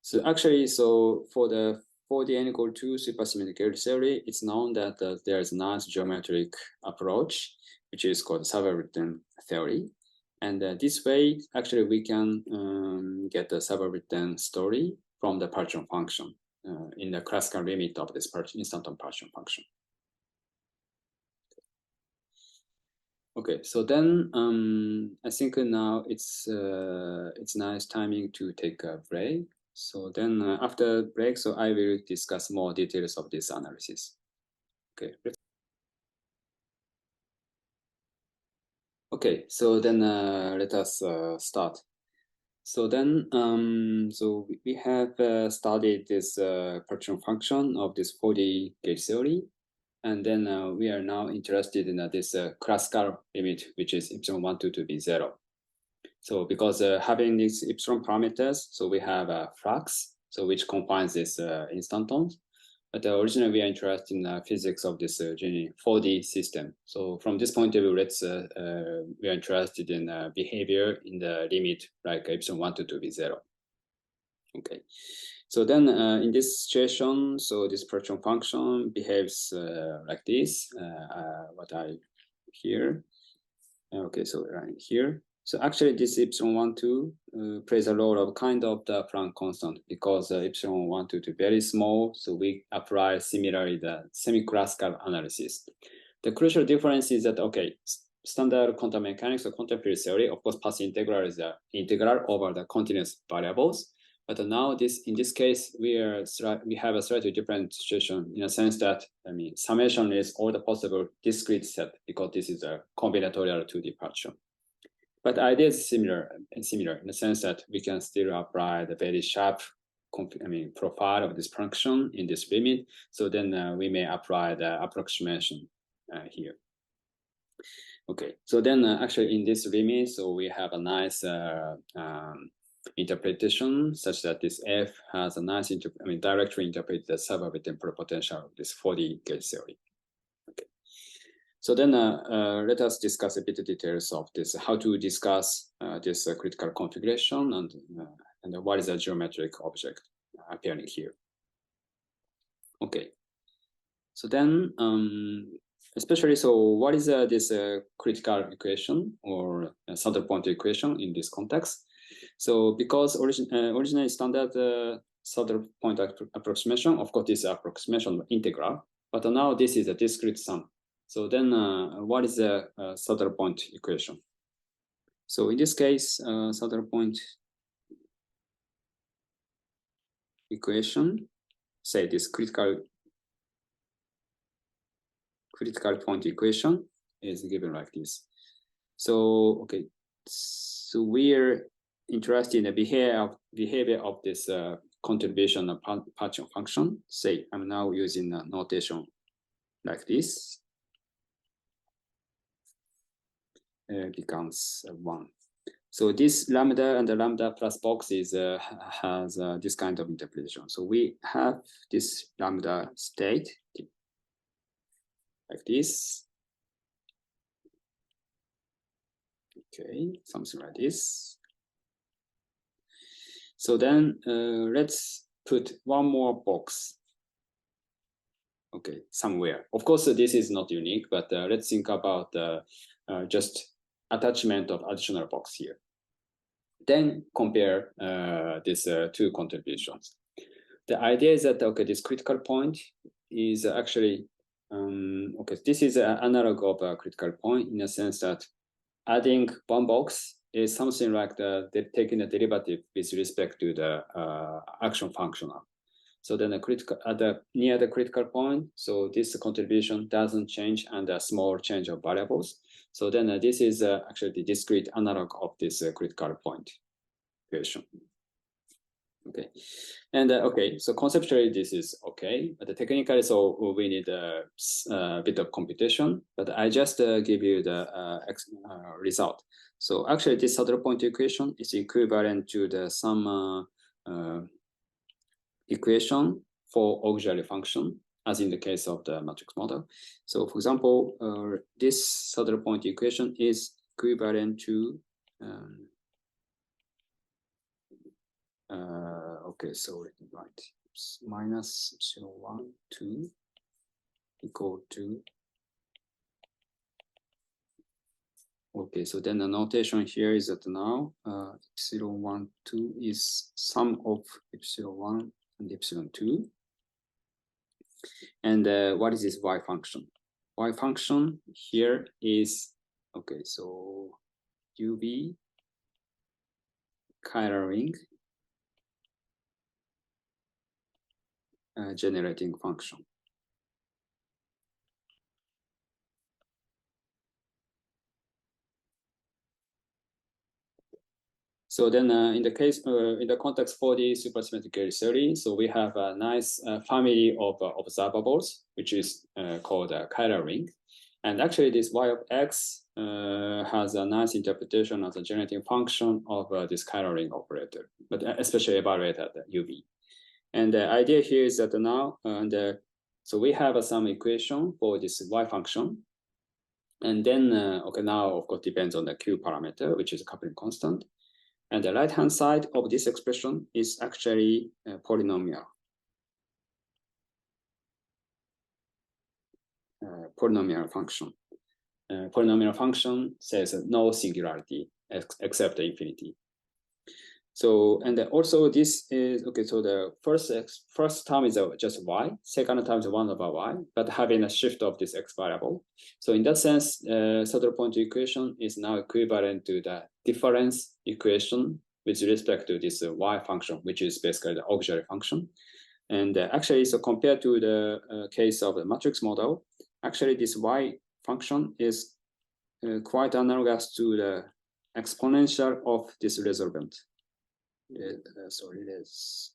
so actually, so for the 4D n equal to supersymmetric theory, it's known that there is a nice geometric approach, which is called Cyber-Witten theory. And this way, actually, we can get the Cyber-Witten story from the partition function in the classical limit of this instanton partition function. Okay, so then I think now it's nice timing to take a break. So then after break, so I will discuss more details of this analysis. Okay. Okay, so then let us start. So then, so we have studied this partition function of this 4D gauge theory. And then we are now interested in this classical limit, which is epsilon 1 to be 0. So because having these epsilon parameters, so we have a flux, so which confines this instantons. But originally we are interested in physics of this 4D system. So from this point of view, we are interested in behavior in the limit like epsilon 1 to be 0. Okay. So then in this situation, so this projection function behaves like this, what I here. Okay, so right here. So actually this epsilon 1, 2 plays a role of kind of the Planck constant because epsilon 1, 2 is very small. So we apply similarly the semi-classical analysis. The crucial difference is that, okay, standard quantum mechanics or quantum field theory, of course, path integral is the integral over the continuous variables. But now in this case, we have a slightly different situation in a sense that, I mean, summation is all the possible discrete set because this is a combinatorial 2D partition. But the idea is similar in the sense that we can still apply the very sharp profile of this function in this limit. So then we may apply the approximation here. Okay, so then actually in this limit, so we have a nice interpretation such that this F has a nice, directly interpret the suborbital potential of this 4D gauge theory. Okay. So then let us discuss a bit of details of this, how to discuss this critical configuration and what is a geometric object appearing here. Okay. So then, especially, so what is this critical equation or saddle point equation in this context? So because originally standard saddle point approximation, of course, this approximation integral, but now this is a discrete sum. So then what is the saddle point equation? So in this case, saddle point equation, say this critical point equation is given like this. So, okay, so we're interested in the behavior of this contribution of partition function. Say I'm now using a notation like this. Becomes 1. So this lambda and the lambda plus box is has this kind of interpretation. So we have this lambda state like this. Okay, something like this. So then let's put one more box. Okay, somewhere. Of course, this is not unique, but let's think about just attachment of additional box here. Then compare these two contributions. The idea is that, okay, this critical point is actually, okay, this is an analog of a critical point in a sense that adding one box is something like taking the derivative with respect to the action functional. So then near the critical point, so this contribution doesn't change and a small change of variables. So then this is actually the discrete analog of this critical point equation. Okay, and okay, so conceptually this is okay, but technically, so we need a bit of computation. But I just give you the result. So actually, this saddle point equation is equivalent to the some equation for auxiliary function, as in the case of the matrix model. So, for example, this saddle point equation is equivalent to okay, so let me write minus epsilon 1, 2 equal to. Okay, so then the notation here is that now epsilon 1, 2 is sum of epsilon 1 and epsilon 2. And what is this y function? Y function here is, okay, so UV chiral ring generating function. So then in the case, in the context for the supersymmetric gauge theory, so we have a nice family of observables, which is called a chiral ring. And actually this y of x has a nice interpretation as a generating function of this chiral ring operator, but especially evaluated at UV. And the idea here is that now, so we have some equation for this y function. And then, okay, now of course depends on the q parameter, which is a coupling constant. And the right-hand side of this expression is actually a polynomial. Polynomial function. Polynomial function says no singularity except infinity. So, and also this is, okay, so the first term is just y, second term is 1 over y, but having a shift of this x variable. So in that sense, saddle point equation is now equivalent to the difference equation with respect to this y function, which is basically the auxiliary function. And actually, so compared to the case of the matrix model, actually this y function is quite analogous to the exponential of this resolvent. Sorry, this.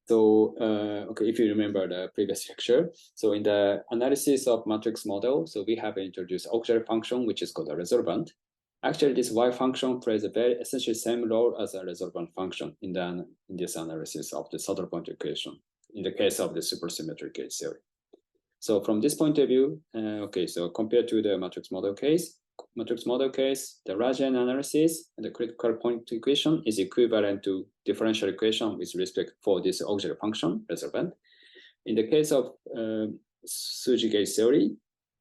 So, okay, if you remember the previous lecture, so in the analysis of matrix model, so we have introduced auxiliary function, which is called a resolvent. Actually, this y function plays a very essentially same role as a resolvent function in this analysis of the saddle point equation in the case of the supersymmetric gauge theory. So from this point of view, okay, so compared to the matrix model case, the Rajan analysis and the critical point equation is equivalent to differential equation with respect for this auxiliary function resolvent. In the case of Suji gauge theory,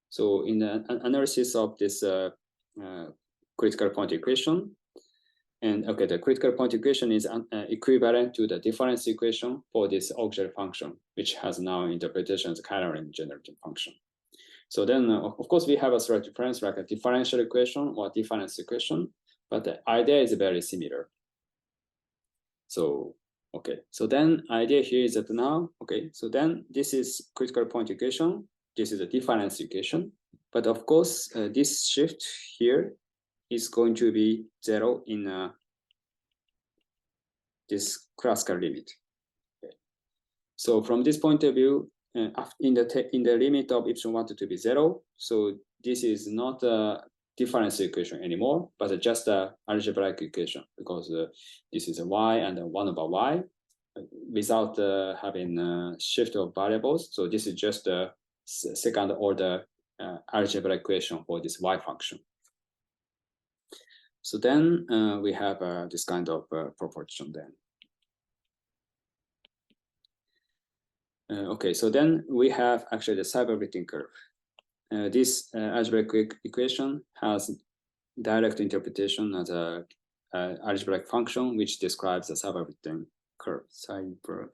so in the analysis of this critical point equation, and okay, the critical point equation is equivalent to the difference equation for this auxiliary function, which has now interpretation as a chiral ring generating function. So then, of course, we have a slight difference like a differential equation or difference equation, but the idea is very similar. So, okay, so then idea here is that now, okay, so then this is critical point equation. This is a difference equation. But of course, this shift here is going to be 0 in this classical limit. Okay. So from this point of view, in the limit of epsilon wanted to be 0, so this is not a difference equation anymore, but just an algebraic equation because this is a y and a 1 over y without having a shift of variables. So this is just a second order algebraic equation for this y function. So then we have this kind of proportion then. Okay, so then we have actually the cyberbritting curve. This algebraic equation has direct interpretation as a algebraic function which describes the cyberbritting curve. Cyberbritting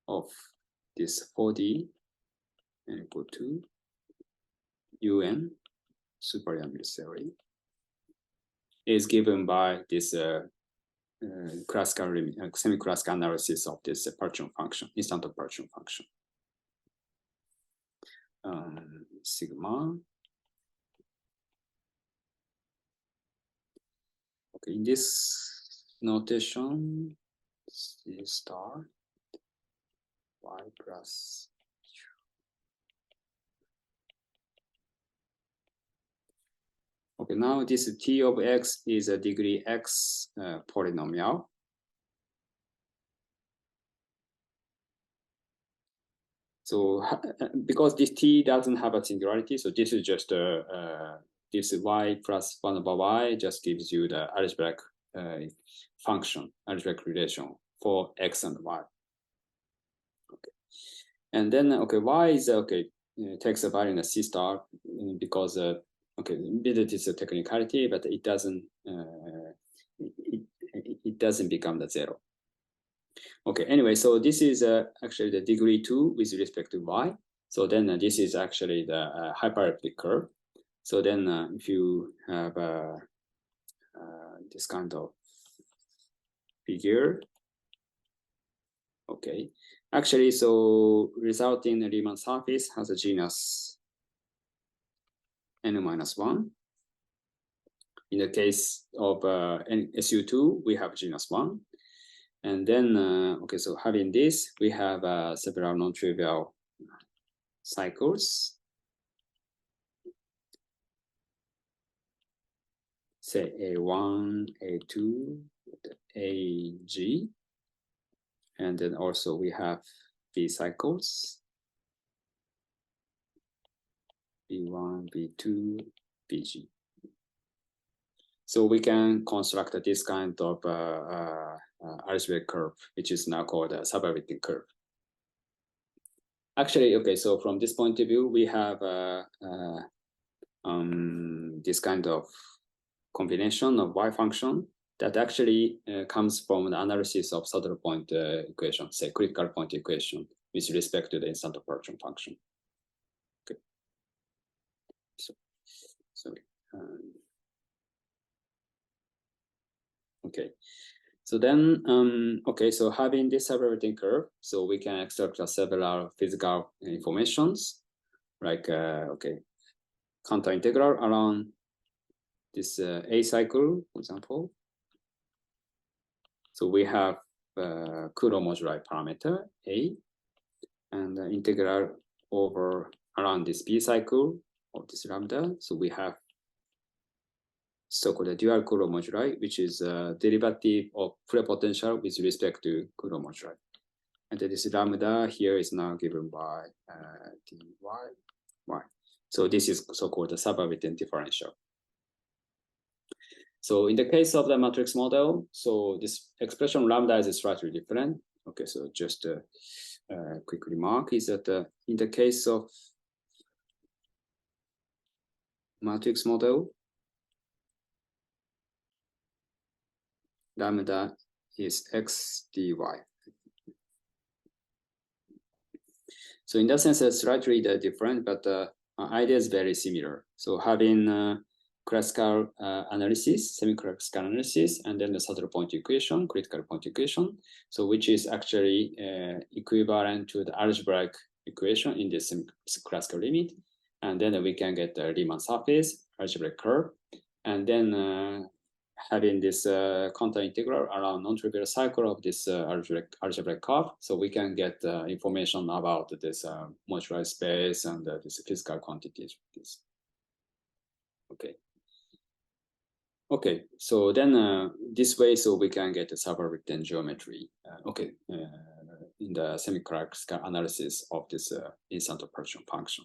of this 4D equal to UN superunion theory is given by this classical semi-classical analysis of this partition function, instant partition function. Sigma. Okay, in this notation, C star y plus. Okay, now this T of x is a degree x polynomial. So because this T doesn't have a singularity, so this is just this y plus 1 over y just gives you the algebraic function, algebraic relation for x and y. Okay, and then okay, y is okay takes a value in a C star because okay, it is a technicality, but it doesn't it doesn't become the 0. Okay, anyway, so this is actually the degree 2 with respect to y. So then this is actually the hyperelliptic curve. So then if you have this kind of figure, okay, Actually, so resulting Riemann surface has a genus n-1. In the case of SU2, we have genus 1. And then, okay, so having this, we have several non-trivial cycles. Say A1, A2, AG. And then also we have B cycles. B1, B2, BG. So we can construct this kind of algebraic curve, which is now called a subaverting curve. Actually, okay, so from this point of view, we have this kind of combination of y function that actually comes from the analysis of saddle point equation, say critical point equation, with respect to the instant approaching function. Okay. Sorry. Okay. So then, okay, so having this subaverting curve, so we can extract several physical informations, like, okay, Cantor integral around this A cycle, for example. So we have Coulomb moduli parameter A, and integral over around this B cycle of this lambda. So we have so-called dual Coulomb moduli, which is a derivative of prepotential with respect to Coulomb moduli. And this lambda here is now given by dy y. So this is so-called the subaverting differential. So in the case of the matrix model, so this expression lambda is slightly different. Okay, so just a quick remark is that in the case of matrix model, lambda is x dy. So in that sense, it's slightly different, but idea is very similar. So having classical analysis, semi-classical analysis, and then the saddle point equation, critical point equation, so which is actually equivalent to the algebraic equation in the semi-classical limit. And then we can get the Riemann surface, algebraic curve, and then having this Cantor integral around non-trivial cycle of this algebraic curve, so we can get information about this moduli space and this physical quantities. Okay. Okay, so then this way, so we can get a subaverting geometry. Okay, in the semi-classical analysis of this instant approaching function.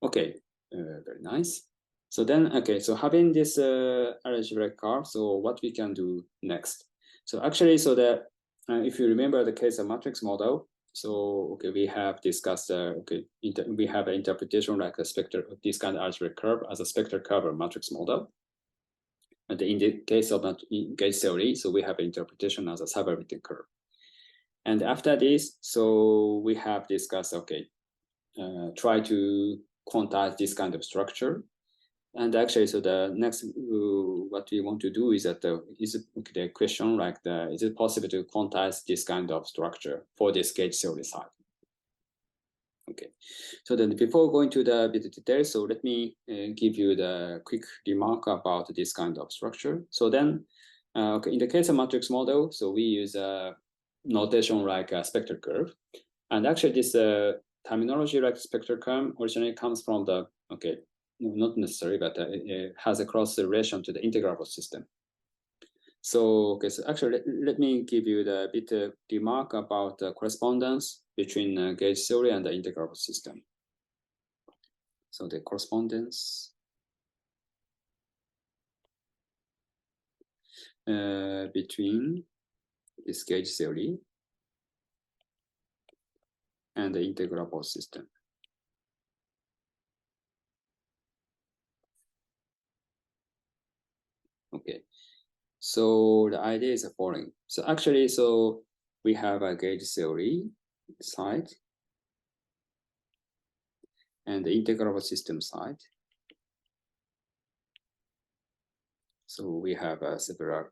Okay, very nice. So then, okay, so having this algebraic curve, so what we can do next? So actually, so that if you remember the case of matrix model, so okay, we have discussed okay, we have an interpretation like a spectral, this kind of algebraic curve as a spectral curve or matrix model. And in the case of gauge theory, so we have an interpretation as a subaverting curve. And after this, so we have discussed okay, try to quantize this kind of structure. And actually, so the next what we want to do is that is the question like is it possible to quantize this kind of structure for this gauge theory side? Okay, so then before going to the bit of details, so let me give you the quick remark about this kind of structure. So then, okay, in the case of matrix model, so we use a notation like a spectral curve, and actually this terminology like spectral curve originally comes from the okay. Not necessary, but it has a cross relation to the integrable system. So, okay, so actually, let me give you the bit of remark about the correspondence between gauge theory and the integrable system. So the correspondence between this gauge theory and the integrable system. Okay, so the idea is the following. So actually, so we have a gauge theory side and the integrable system side. So we have several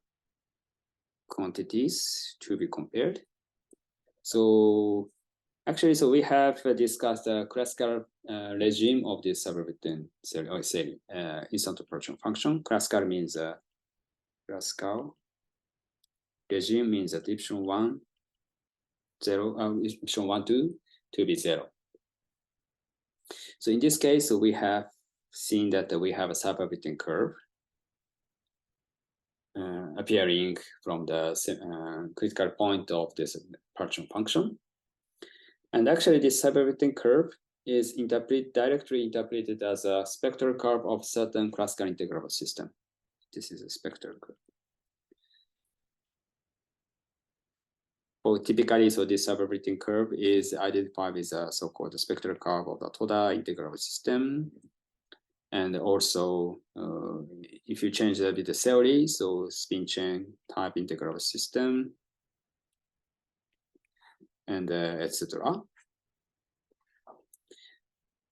quantities to be compared. So actually, so we have discussed the classical regime of this subaltern instant production function. Classical means classical regime means that epsilon 1, 0, epsilon 1, 2 to be 0. So in this case, we have seen that we have a subaltern curve appearing from the critical point of this production function. And actually, this subaltern curve is directly interpreted as a spectral curve of certain classical integrable system. This is a spectral curve. Typically, so this subaltern curve is identified with a so-called spectral curve of the Toda integrable system. And also, if you change a bit the theory, so spin chain type integrable system, and etc.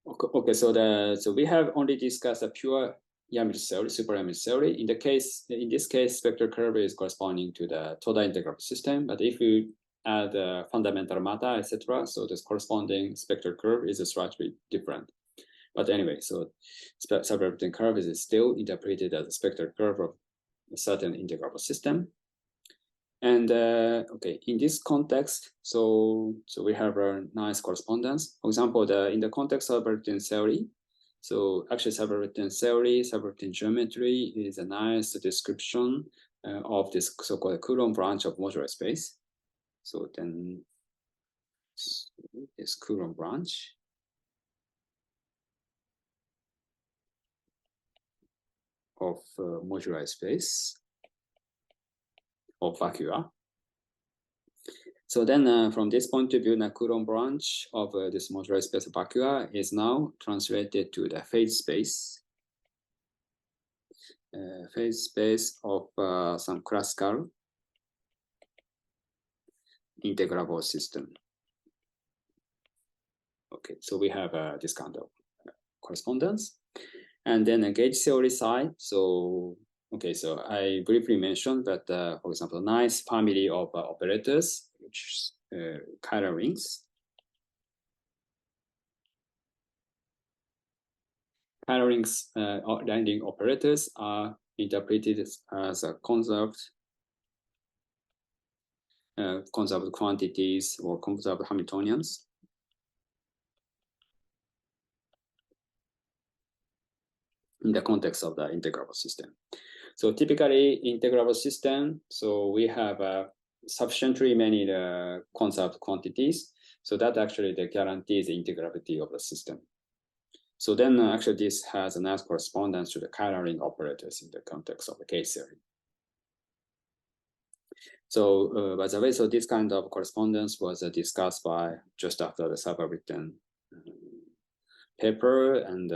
Okay, so we have only discussed a pure Yaml theory, super Yaml theory. In this case, spectral curve is corresponding to the Toda integrable system. But if you add fundamental matter, etc., so this corresponding spectral curve is slightly different. But anyway, so subaltern curve is still interpreted as a spectral curve of a certain integrable system. And okay, in this context, so we have a nice correspondence. For example, in the context of subaltern theory, so actually subaltern theory, subaltern geometry is a nice description of this so-called Coulomb branch of modular space. So then this Coulomb branch of modular space of vacua. So then from this point of view, the Coulomb branch of this modular space of vacua is now translated to the phase space. Phase space of some classical integrable system. Okay, so we have this kind of correspondence. And then a gauge theory side. So, okay, so I briefly mentioned that, for example, nice family of operators, which chiral rings. Chiral rings landing operators are interpreted as a conserved quantities or conserved Hamiltonians. In the context of the integrable system. So typically integrable system, so we have sufficiently many conserved quantities. So that actually guarantees the integrability of the system. So then actually this has a nice correspondence to the chiral ring operators in the context of the case theory. So by the way, so this kind of correspondence was discussed by just after the subaltern paper, and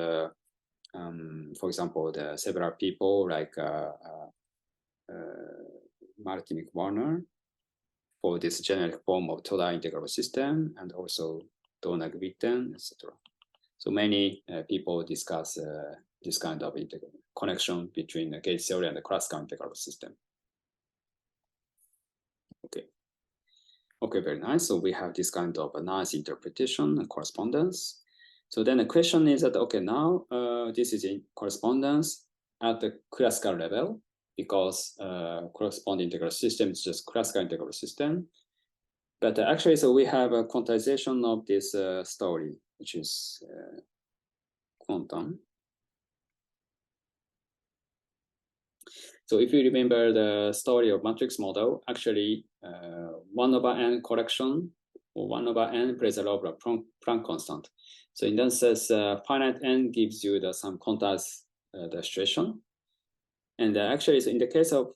for example, the several people like Martin Warner for this generic form of Toda integrable system, and also Donag Witten, etc. So many people discuss this kind of connection between the gauge theory and the classical integrable system. Okay. Okay, very nice. So we have this kind of a nice interpretation and correspondence. So then the question is that, okay, now this is in correspondence at the classical level, because corresponding integral system is just classical integral system. But actually, so we have a quantization of this story, which is quantum. So if you remember the story of matrix model, actually 1/n correction or 1/n plays a role of Planck constant. So in that sense, finite n gives you some quantized the situation. And actually, so in the case of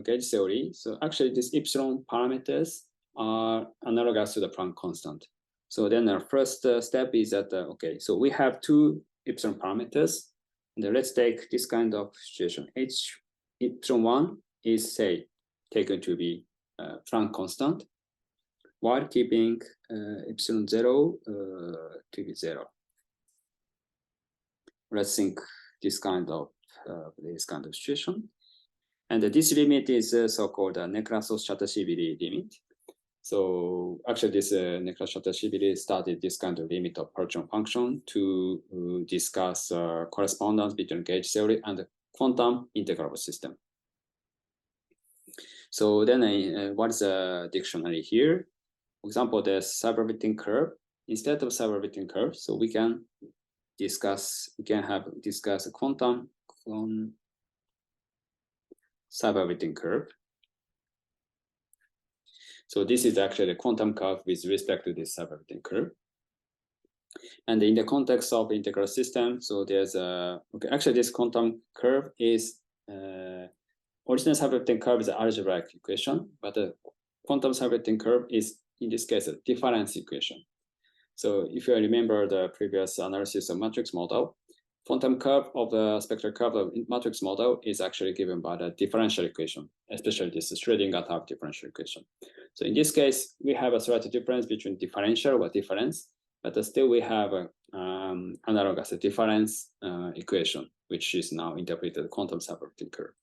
gauge theory, so actually these epsilon parameters are analogous to the Planck constant. So then the first step is that, okay, so we have two epsilon parameters. And let's take this kind of situation. Epsilon 1 is, say, taken to be Planck constant, while keeping epsilon 0 to be 0. Let's think this kind of situation. And this limit is so-called Nekrasov-Chatashvili limit. So actually, this Nekrasov-Chatashvili started this kind of limit of Pearson function to discuss correspondence between gauge theory and the quantum integrable system. So then what is the dictionary here? For example, the cyberfitting curve. Instead of cyberfitting curve, so we can discuss a quantum cyberfitting curve. So this is actually the quantum curve with respect to this cyberfitting curve. And in the context of integral system, so there's actually this quantum curve is original cyberfitting curve is an algebraic equation, but the quantum cyberfitting curve is in this case a difference equation. So if you remember the previous analysis of matrix model, quantum curve of the spectral curve of matrix model is actually given by the differential equation, especially this Schrödinger type differential equation. So in this case, we have a slight difference between differential or difference, but still we have an analogous difference equation, which is now interpreted quantum cyberfitting curve.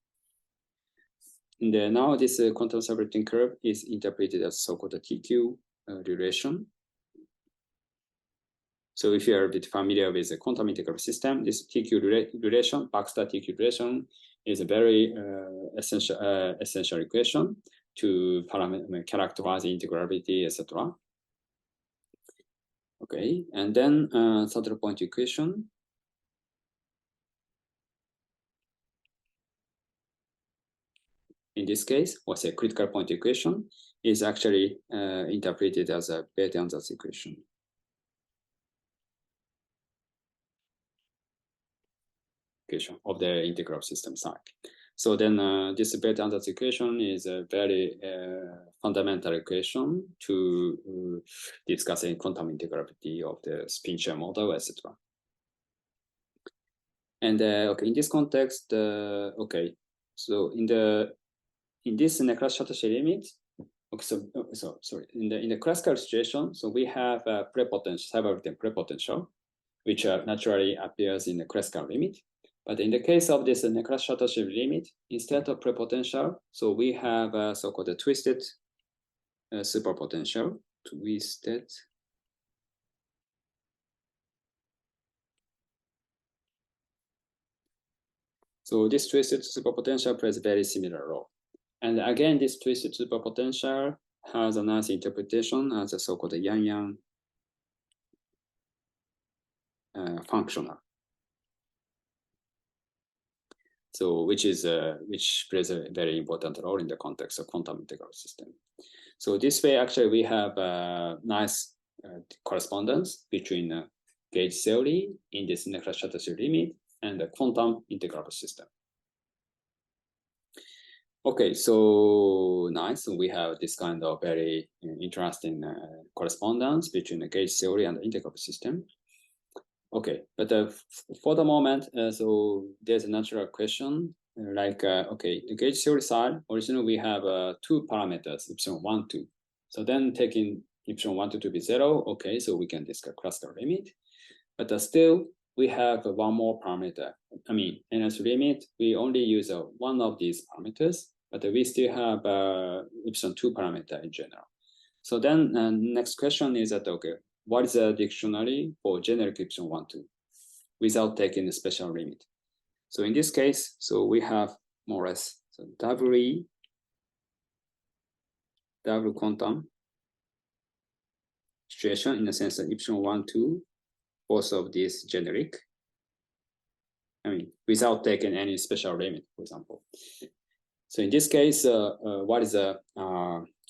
And now this quantum cyberfitting curve is interpreted as so-called TQ relation. So if you are a bit familiar with the quantum integral system, this TQ relation, Baxter TQ relation, is a very essential equation to characterize the integrability, etc. Okay, and then central point equation. In this case, what's a critical point equation is actually interpreted as a Bethe-Ansatz equation. Of the integral system side. So then this Bethe-Ansatz equation is a very fundamental equation to discuss a quantum integrability of the spin chair model, etc. And okay, in this context, okay, so in this Nekrasov-Chatashvili limit, okay, so sorry, in the classical situation, so we have a prepotential, cyberfitting prepotential, which naturally appears in the classical limit. But in the case of this Nekrasov-Chatashvili limit, instead of prepotential, so we have a so-called twisted superpotential. Twisted. So this twisted superpotential plays a very similar role. And again, this twisted superpotential has a nice interpretation as a so-called yang-yang functional. So which plays a very important role in the context of quantum integral system. So this way, actually, we have a nice correspondence between gauge theory in this Nekrasov-Chatashvili limit and the quantum integrable system. Okay, so nice. So we have this kind of very interesting correspondence between the gauge theory and the integrable system. Okay, but for the moment, so there's a natural question okay, the gauge theory side, originally we have two parameters, epsilon 1, 2. So then taking epsilon 1 to be 0, okay, so we can discuss classical limit. But still, we have one more parameter. I mean, NS limit, we only use one of these parameters, but we still have epsilon 2 parameter in general. So then next question is that, okay, what is the dictionary for generic epsilon 1, 2 without taking a special limit? So in this case, so we have more or less so double quantum situation in the sense that epsilon 1, 2, both of these generic. I mean, without taking any special limit, for example. So in this case, what is the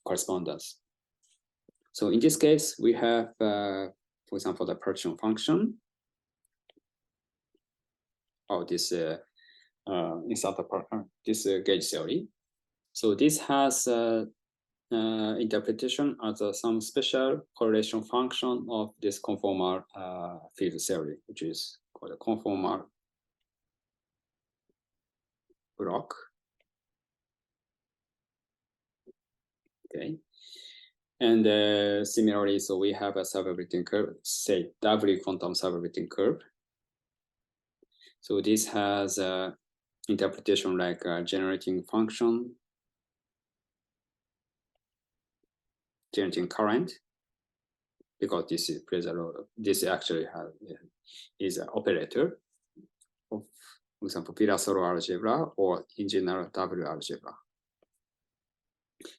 correspondence? So in this case, we have, for example, the Pearson function of this this gauge theory. So this has interpretation as some special correlation function of this conformal field theory, which is called a conformal block. Okay. And similarly, so we have a cyberfitting curve, say W quantum cyberfitting curve. So this has interpretation like generating function, generating current, because this plays a role. This actually is an operator of, for example, Virasoro algebra or in general W algebra.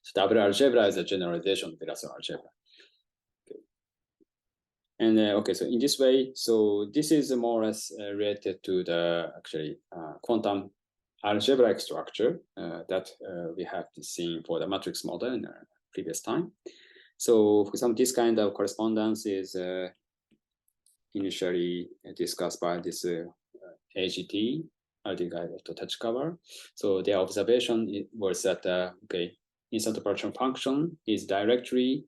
So W algebra is a generalization of Virasoro algebra. Okay. And okay, so in this way, so this is more or less related to the actually quantum algebraic structure that we have seen for the matrix model in the previous time. So for example, this kind of correspondence is initially discussed by this AGT, Algebraic Tachikawa. So their observation was that okay, instant operation function is directly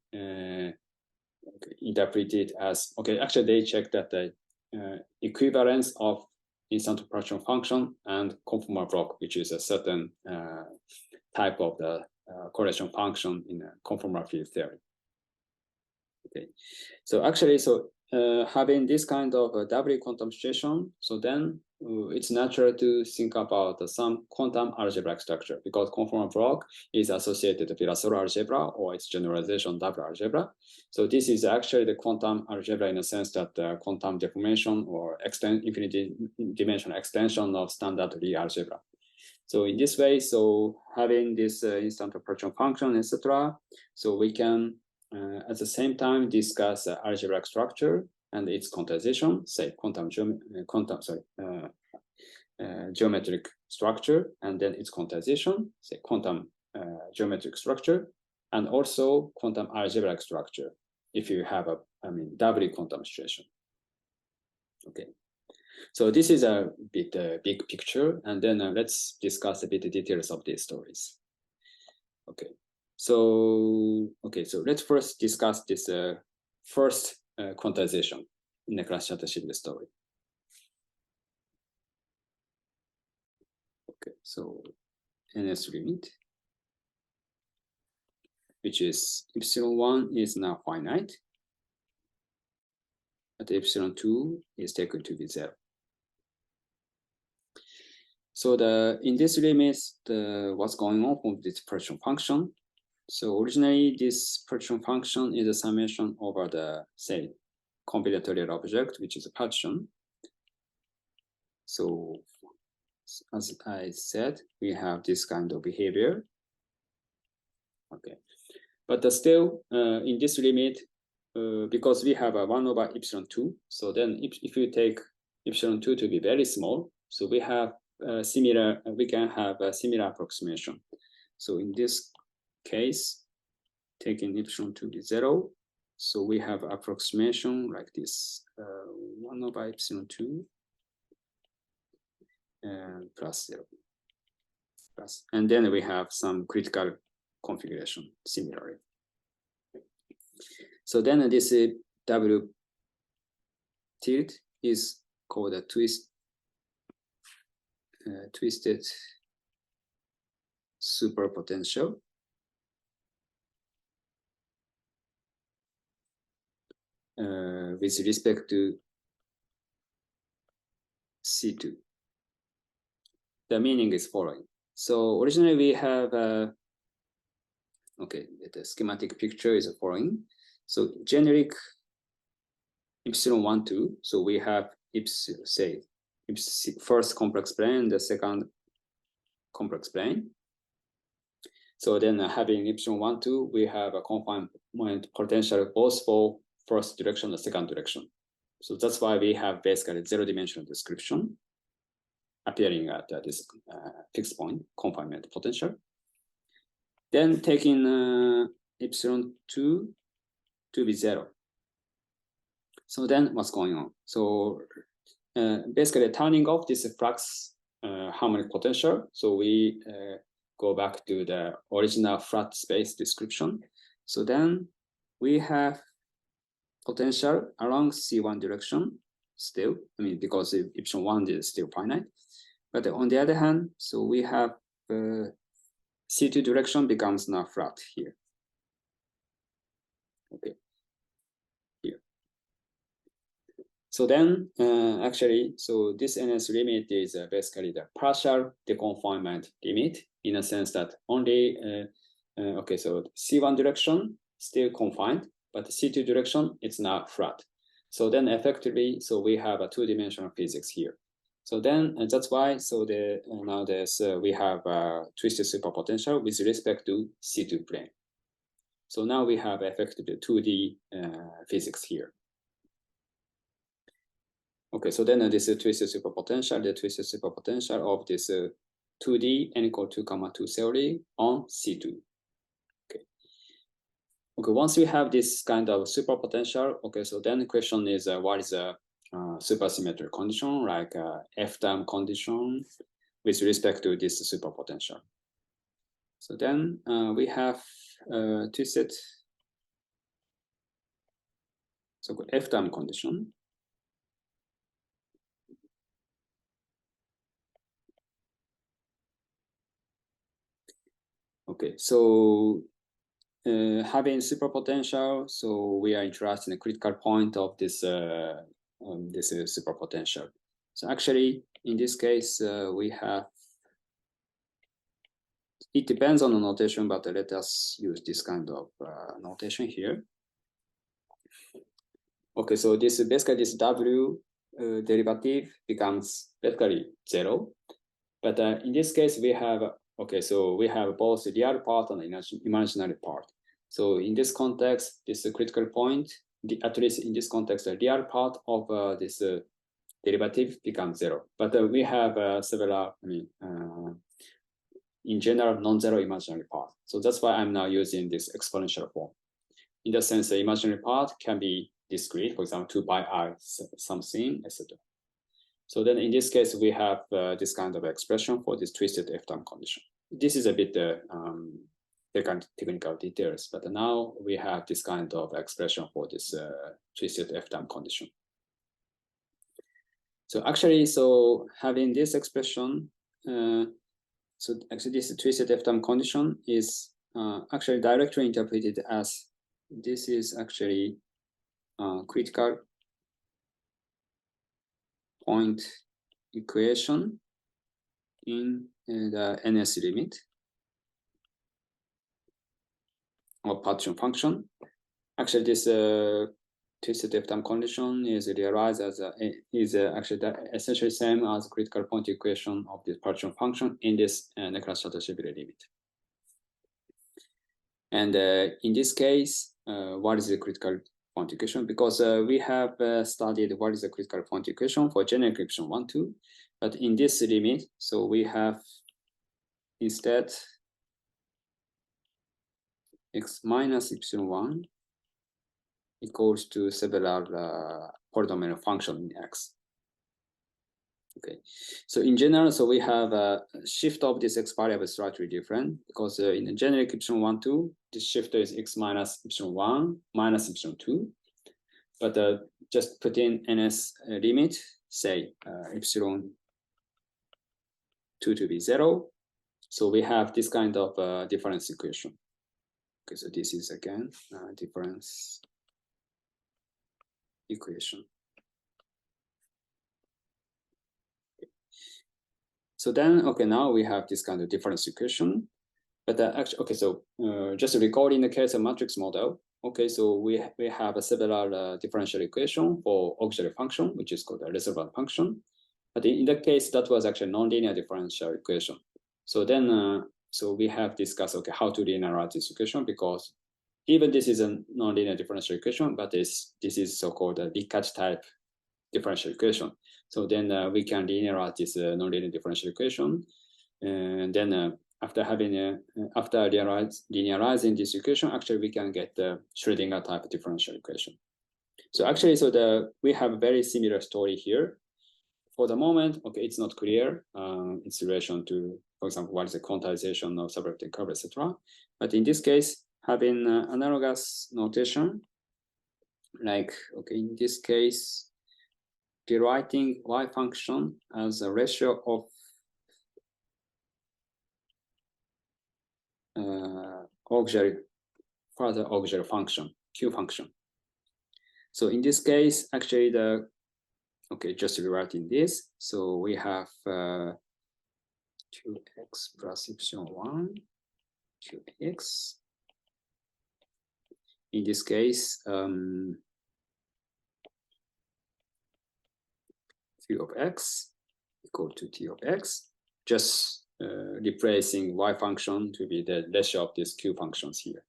interpreted as okay. Actually, they checked that the equivalence of instant operation function and conformal block, which is a certain type of the correlation function in a conformal field theory. Okay, so actually, so having this kind of a doubly quantum situation, so then it's natural to think about some quantum algebraic structure because conformal block is associated with Virasoro algebra or its generalization double algebra. So this is actually the quantum algebra in the sense that the quantum deformation or infinity dimensional extension of standard Lie algebra. So in this way, so having this instant operation function, etc., so we can at the same time discuss algebraic structure and its quantization, say geometric structure, and then its quantization, say quantum geometric structure, and also quantum algebraic structure if you have a doubly quantum situation. Okay. So this is a bit big picture, and then let's discuss a bit the details of these stories. Okay, so let's first discuss this first quantization in the class-shattered story. Okay, so NS limit, which is epsilon1 is now finite, but epsilon2 is taken to be 0. So in this limit, what's going on with this partition function? So originally, this partition function is a summation over the, say, combinatorial object, which is a partition. So as I said, we have this kind of behavior. Okay, but still, in this limit, because we have a 1 over epsilon2, so then if you take epsilon2 to be very small, so we have we can have a similar approximation. So in this case, taking epsilon to be 0, so we have approximation like this: 1 over epsilon 2 plus 0 plus, and then we have some critical configuration similarly. So then this W tilde is called a twisted superpotential. With respect to C2. The meaning is following. So originally we have, okay, the schematic picture is following. So generic epsilon 1, 2. So we have first complex plane, the second complex plane. So then having epsilon 1, 2, we have a confinement potential both for first direction and second direction. So that's why we have basically zero-dimensional description appearing at this fixed point, confinement potential. Then taking epsilon 2 to be 0. So then what's going on? So basically turning off this flux harmonic potential. So we go back to the original flat space description. So then we have potential along C1 direction still, because epsilon 1 is still finite. But on the other hand, so we have C2 direction becomes now flat here. Okay, here. So then actually, so this NS limit is basically the partial deconfinement limit in a sense that only, okay, so C1 direction still confined, but the C2 direction, it's not flat. So then effectively, so we have a two-dimensional physics here. So then that's why, so now we have a twisted superpotential with respect to C2 plane. So now we have effectively 2D physics here. Okay, so then this is twisted superpotential, the twisted superpotential of this 2D n equal 2, 2 theory on C2. Okay, once we have this kind of superpotential, okay, so then the question is what is a supersymmetric condition, like F-term condition with respect to this superpotential. So then we have twisted, so F-term condition. Okay, so having superpotential, so we are interested in the critical point of this superpotential. So actually, in this case, we have, it depends on the notation, but let us use this kind of notation here. Okay, so this basically this W derivative becomes basically 0. But in this case, we have, okay, so we have both the real part and the imaginary part. So in this context, this critical point, at least in this context, the real part of this derivative becomes 0. But we have several, in general, non-zero imaginary part. So that's why I'm now using this exponential form. In the sense, the imaginary part can be discrete, for example, 2 by r something, etc. So then in this case, we have this kind of expression for this twisted F-term condition. This is a bit technical details, but now we have this kind of expression for this twisted F-term condition. So actually, so having this expression, so actually this twisted F-term condition is actually directly interpreted as this is actually critical point equation in the NS limit or partition function. Actually, this twisted F-term condition is realized as actually essentially same as critical point equation of this partition function in this Nekrasov-Shibire limit. And in this case, what is the critical point equation? Because we have studied what is the critical point equation for general equation 1, 2. But in this limit, so we have instead x minus epsilon 1 equals to several polynomial function in x. Okay, so in general, so we have a shift of this x variable slightly different because in the generic epsilon 1, 2, this shifter is x minus epsilon 1 minus epsilon 2. But just put in NS limit, say epsilon 2 to be 0. So we have this kind of difference equation. Okay, so this is again difference equation. So then, okay, now we have this kind of difference equation. But actually, okay, so just recalling the case of matrix model. Okay, so we have a several differential equation for auxiliary function, which is called a reservoir function. But in that case, that was actually nonlinear differential equation. So then, so we have discussed, okay, how to linearize this equation, because even this is a nonlinear differential equation, but this is so-called a Riccati type differential equation. So then we can linearize this nonlinear differential equation, and then after linearizing this equation, actually we can get the Schrödinger type differential equation. So actually, so we have a very similar story here. For the moment, okay, it's not clear its relation to, for example, what is the quantization of subroutine curve, etc. But in this case, having analogous notation, like, okay, in this case, rewriting y function as a ratio of further auxiliary function, Q function. So in this case, actually the Okay, just rewriting this. So we have 2x plus epsilon 1, 2x. In this case, q of x equal to t of x, just replacing y function to be the ratio of these q functions here.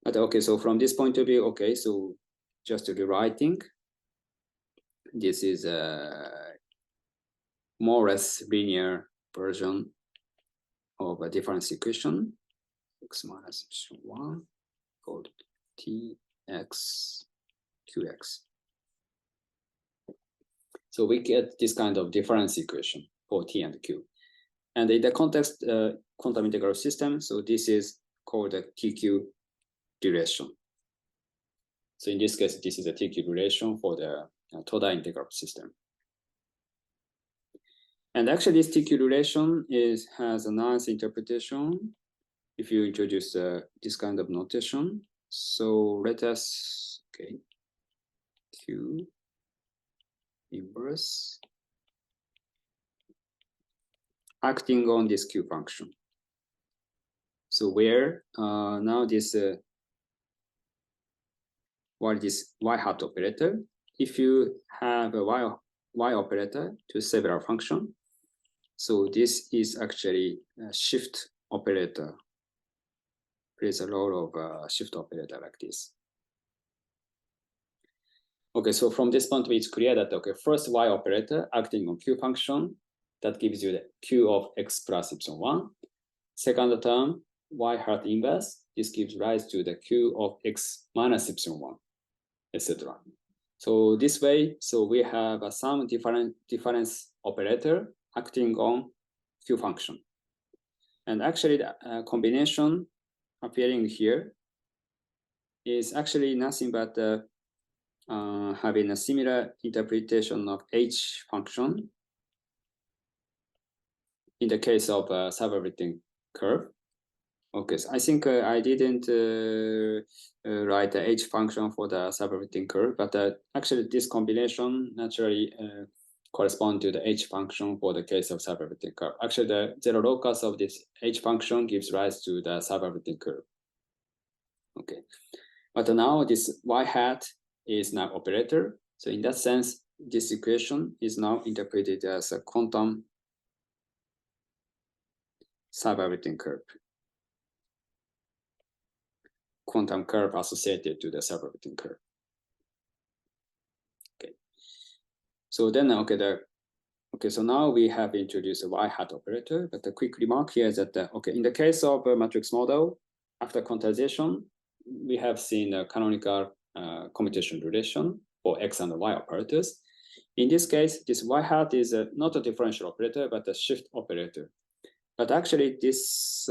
But okay, so from this point of view, okay, so just rewriting, this is a more or less linear version of a difference equation, x minus epsilon 1 equal to tx qx. So we get this kind of difference equation for t and q. And in the context quantum integral system, so this is called a TQ relation. So in this case, this is a TQ relation for the total integral system. And actually, this TQ relation has a nice interpretation if you introduce this kind of notation. So let us, okay, Q inverse acting on this Q function. So where now this what is y hat operator? If you have a y operator to several function, so this is actually a shift operator. Plays a role of shift operator like this. Okay, so from this point, it's clear that okay, first y operator acting on q function that gives you the q of x plus epsilon 1. Second term, y hat inverse, this gives rise to the q of x minus epsilon 1, etc. So this way, so we have some difference operator acting on q function. And actually the combination appearing here is actually nothing but having a similar interpretation of h function in the case of a subverting curve. Okay, so I think I didn't write the h function for the subverting curve, but actually this combination naturally corresponds to the h function for the case of subverting curve. Actually, the zero locus of this h function gives rise to the subverting curve. Okay, but now this y hat is now operator. So in that sense, this equation is now interpreted as a quantum subverting curve. Quantum curve associated to the subverting curve. Okay. So then, okay, so now we have introduced a y hat operator, but a quick remark here is that, okay, in the case of a matrix model, after quantization, we have seen a canonical commutation relation for x and y operators. In this case, this y hat is not a differential operator, but a shift operator. But actually, this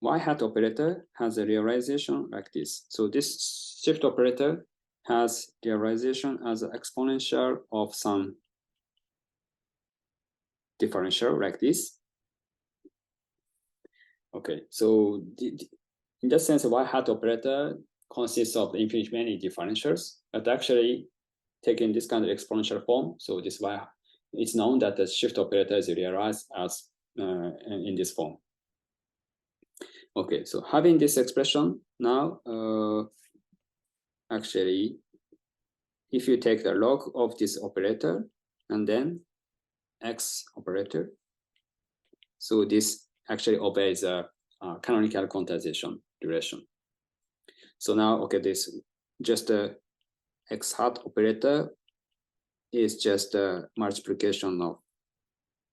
y hat operator has a realization like this. So this shift operator has realization as an exponential of some differential like this. Okay, so in that sense, y hat operator consists of infinite many differentials, but actually taking this kind of exponential form. So this y, it's known that the shift operator is realized as in this form. Okay, so having this expression now, actually, if you take the log of this operator and then x operator, so this actually obeys a canonical quantization relation. So now, okay, this just a x hat operator is just a multiplication of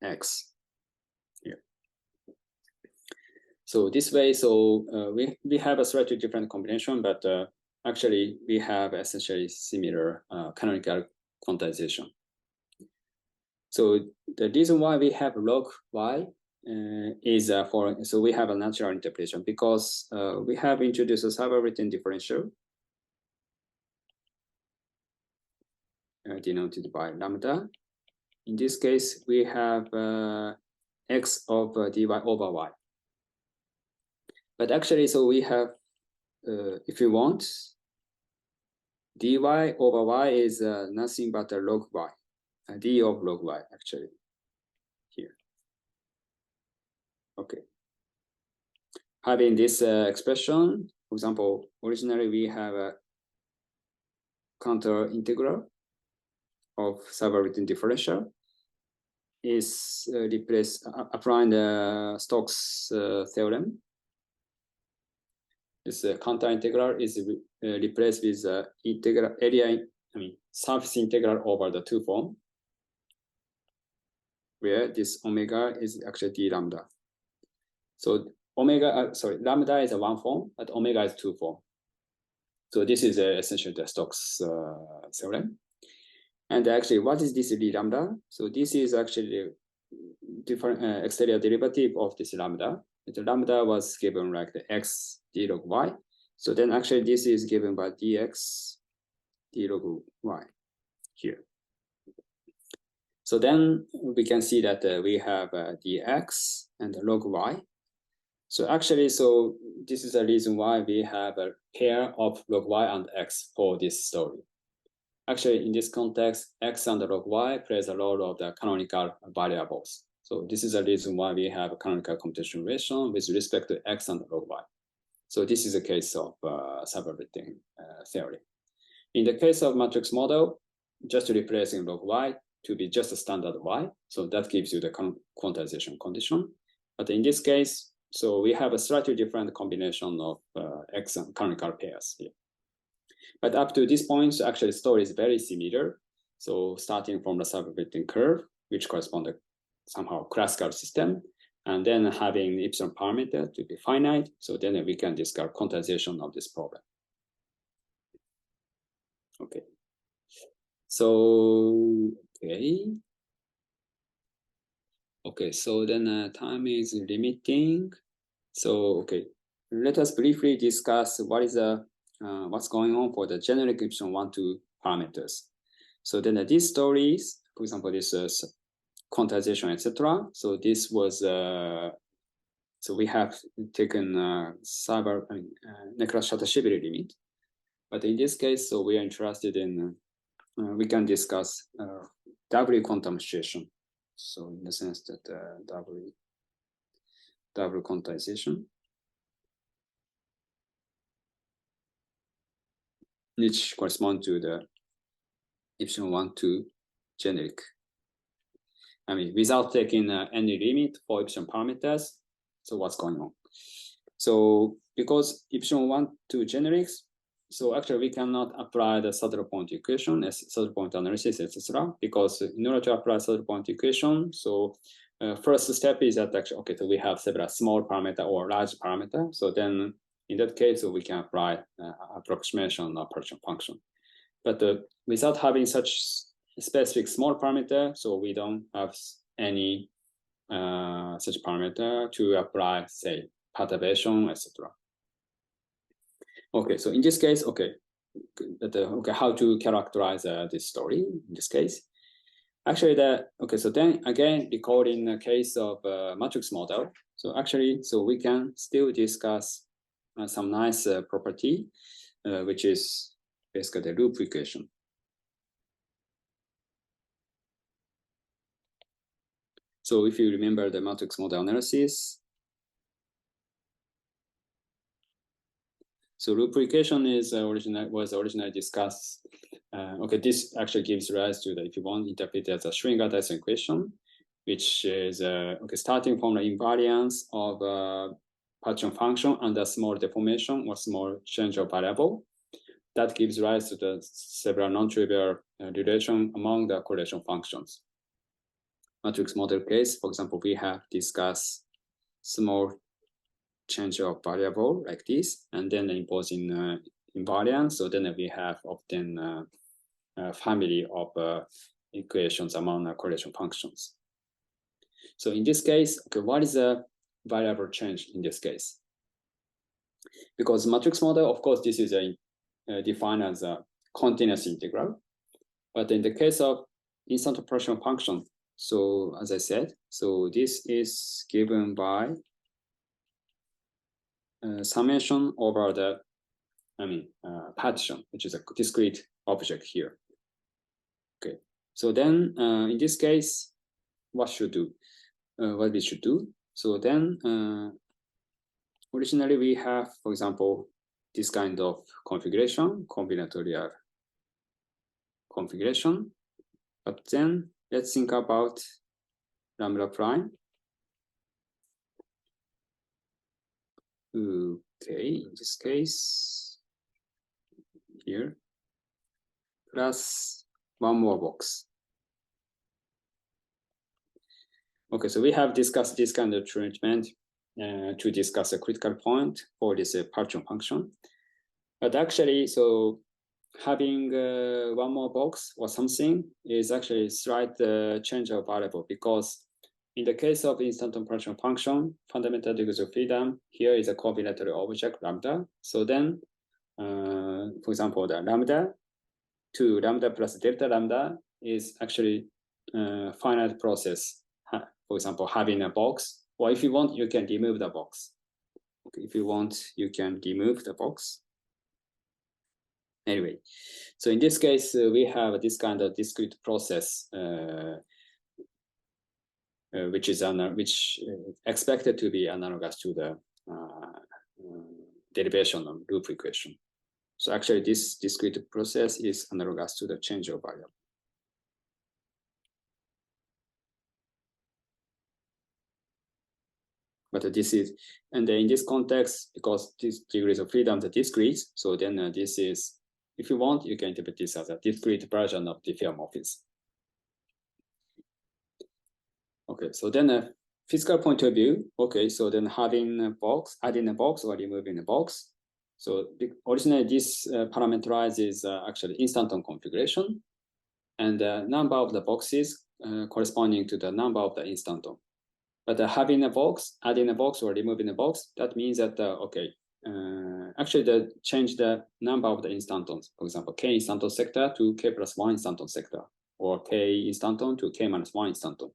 x here. So this way, so we have a slightly different combination, but actually we have essentially similar canonical quantization. So the reason why we have log y is so we have a natural interpretation because we have introduced a subwritten differential denoted by lambda. In this case, we have x of dy over y. But actually, so we have, if you want, dy over y is nothing but a log y, d of log y actually here. Okay. Having this expression, for example, originally we have a counter integral of subroutine differential is replaced applying the Stokes theorem. This counter integral is replaced with integral area, surface integral over the two form, where this omega is actually d lambda. So lambda is a one form, but omega is two form. So this is essentially the Stokes theorem. And actually, what is this d lambda? So this is actually the different exterior derivative of this lambda. The lambda was given like the x d log y. So then actually this is given by dx d log y here. So then we can see that we have dx and log y. So actually, so this is a reason why we have a pair of log y and x for this story. Actually, in this context, x and log y plays a role of the canonical variables. So this is a reason why we have a canonical computation relation with respect to x and log y. So this is a case of subroutine theory. In the case of matrix model, just replacing log y to be just a standard y. So that gives you the quantization condition. But in this case, so we have a slightly different combination of x and canonical pairs here. But up to this point, actually, the story is very similar. So starting from the subroutine curve, which corresponds to somehow classical system, and then having epsilon parameter to be finite. So then we can discuss quantization of this problem. Okay. So, okay, so then time is limiting. So, okay, let us briefly discuss what is what's going on for the generic epsilon 1, 2 parameters. So then these stories, for example, this quantization, etc. So this was, so we have taken Neklas-Chatashvili limit. But in this case, so we are interested in, we can discuss doubly quantum situation. So in the sense that double quantization, which correspond to the epsilon 1, 2 generic. Without taking any limit for epsilon parameters. So what's going on? So because epsilon 1, 2 generics, so actually we cannot apply the saddle point equation as saddle point analysis, etc. Because in order to apply saddle point equation, so first step is that actually, okay, so we have several small parameter or large parameter. So then in that case, so we can apply approximation of partial function. But without having such specific small parameter, so we don't have any such parameter to apply, say, perturbation, etc. Okay, so in this case, okay, how to characterize this story in this case? Actually, so then again, recording the case of matrix model. So actually, so we can still discuss some nice property, which is basically the loop equation. So if you remember the matrix model analysis, so loop equation is was originally discussed. Okay, this actually gives rise to the, if you want, interpret it as a Schwinger-Dyson equation, which is okay, starting from the invariance of partition function under small deformation or small change of variable. That gives rise to the several non-trivial relation among the correlation functions. Matrix model case, for example, we have discussed small change of variable like this, and then imposing invariance. So then we have often a family of equations among correlation functions. So in this case, okay, what is the variable change in this case? Because matrix model, of course, this is defined as a continuous integral. But in the case of instant operational function, so as I said, so this is given by summation over the partition, which is a discrete object here. Okay, so then in this case, what we should do? So then originally we have, for example, this kind of configuration, combinatorial configuration. But then let's think about lambda prime. Okay, in this case, here, plus one more box. Okay, so we have discussed this kind of treatment to discuss a critical point for this partition function. But actually, so having one more box or something is actually slight change of variable, because in the case of instanton partition function, fundamental degrees of freedom, here is a combinatorial object lambda. So then, for example, the lambda to lambda plus delta lambda is actually finite process. For example, having a box, or if you want, you can remove the box. Okay, if you want, you can remove the box. Anyway, so in this case, we have this kind of discrete process, which is expected to be analogous to the derivation of loop equation. So actually, this discrete process is analogous to the change of variable. But this is, and in this context, because these degrees of freedom are discrete, so then this is, if you want, you can interpret this as a discrete version of the diffeomorphism. Okay, so then a physical point of view, okay, so then having a box, adding a box or removing a box. So originally this parameterizes actually instanton configuration, and the number of the boxes corresponding to the number of the instanton. But having a box, adding a box or removing a box, that means that, okay, actually change the number of the instantons. For example, k instanton sector to k plus 1 instanton sector, or k instanton to k minus 1 instanton.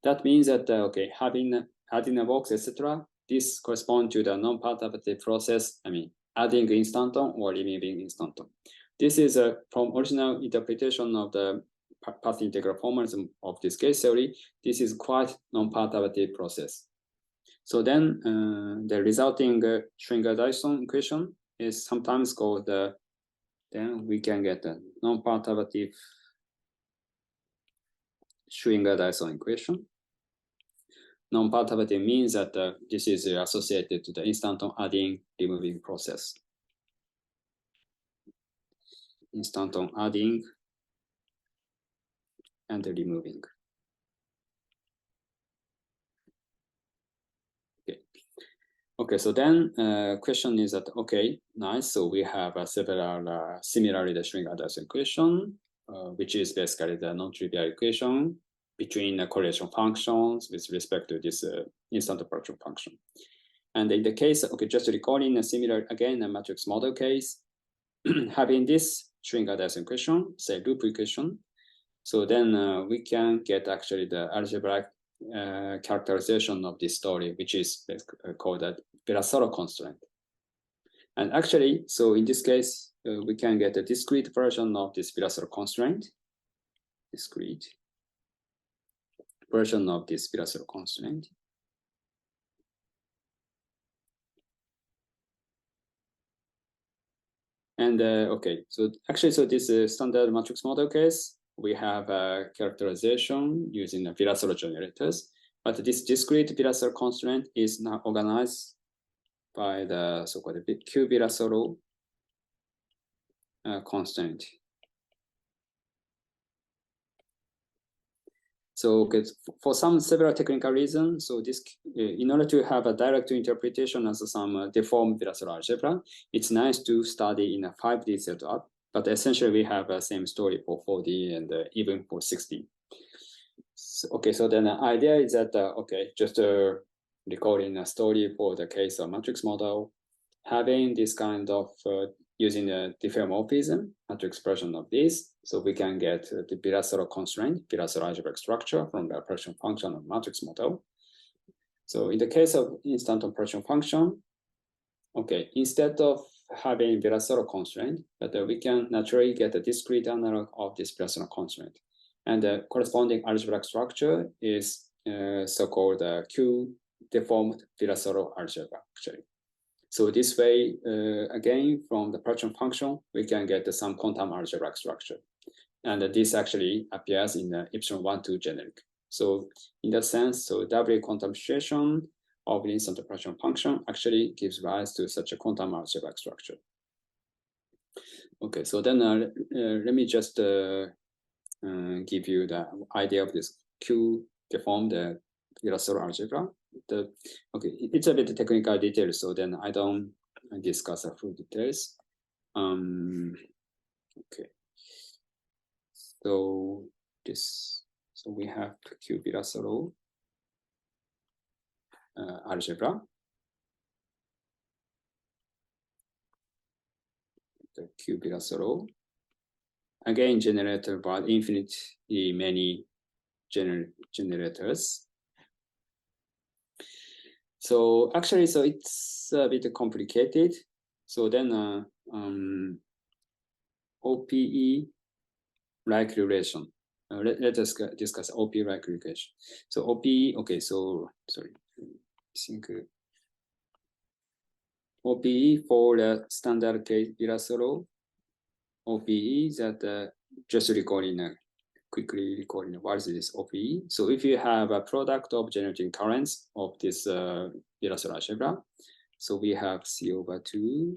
That means that, okay, adding a box, etc., this corresponds to the non-perturbative process, adding instanton or removing instanton. This is from original interpretation of the path integral formalism of this case theory. This is quite non-perturbative process. So then the resulting Schwinger-Dyson equation is sometimes called then we can get a non-perturbative Schwinger-Dyson equation. Non-perturbative means that this is associated to the instanton adding removing process. Instanton adding and removing. Okay, so then question is that, okay, nice. So we have several similarly the Schwinger-Dyson equation, which is basically the non-trivial equation between correlation functions with respect to this instant partition function. And in the case, okay, just recalling a similar, again, a matrix model case, having this Schwinger-Dyson equation, say loop equation, so then we can get actually the algebraic characterization of this story, which is called a Virasoro constraint. And actually, so in this case, we can get a discrete version of this Virasoro constraint. Discrete version of this Virasoro constraint. And okay, so actually, so this standard matrix model case, we have a characterization using the Virasoro generators, but this discrete Virasoro constraint is now organized by the so-called Q Virasoro constraint. So okay, for some several technical reasons, so this in order to have a direct interpretation as some deformed Virasoro algebra, it's nice to study in a 5D setup. But essentially, we have the same story for 4D and even for 6D. So, okay, so then the idea is that, okay, just recording a story for the case of matrix model, having this kind of using a diffeomorphism matrix version of this, so we can get the Virasoro constraint, Virasoro algebraic structure from the partition function of matrix model. So in the case of instanton partition function, okay, instead of having Virasoro constraint, but we can naturally get a discrete analog of this Virasoro constraint. And the corresponding algebraic structure is so-called Q-deformed Virasoro algebra, actually. So this way, again, from the Perturbation function, we can get some quantum algebraic structure. And this actually appears in the epsilon 1-2 generic. So in that sense, so W quantum situation of the instant Perturbation function actually gives rise to such a quantum algebraic structure. Okay, so then let me just give you the idea of this Q-deformed Virasoro algebra. Okay, it's a bit technical detail, so then I don't discuss the full details. Okay, so we have Q Virasoro algebra. The Q Virasoro again generated by infinitely many generators. So actually, so it's a bit complicated. So then OPE-like relation. Let us discuss OPE-like relation. So OPE, okay, so sorry, I think OPE for the standard case Virasoro, OPE that just quickly recalling what is this OPE. So if you have a product of generating currents of this Virasoro algebra, so we have C/2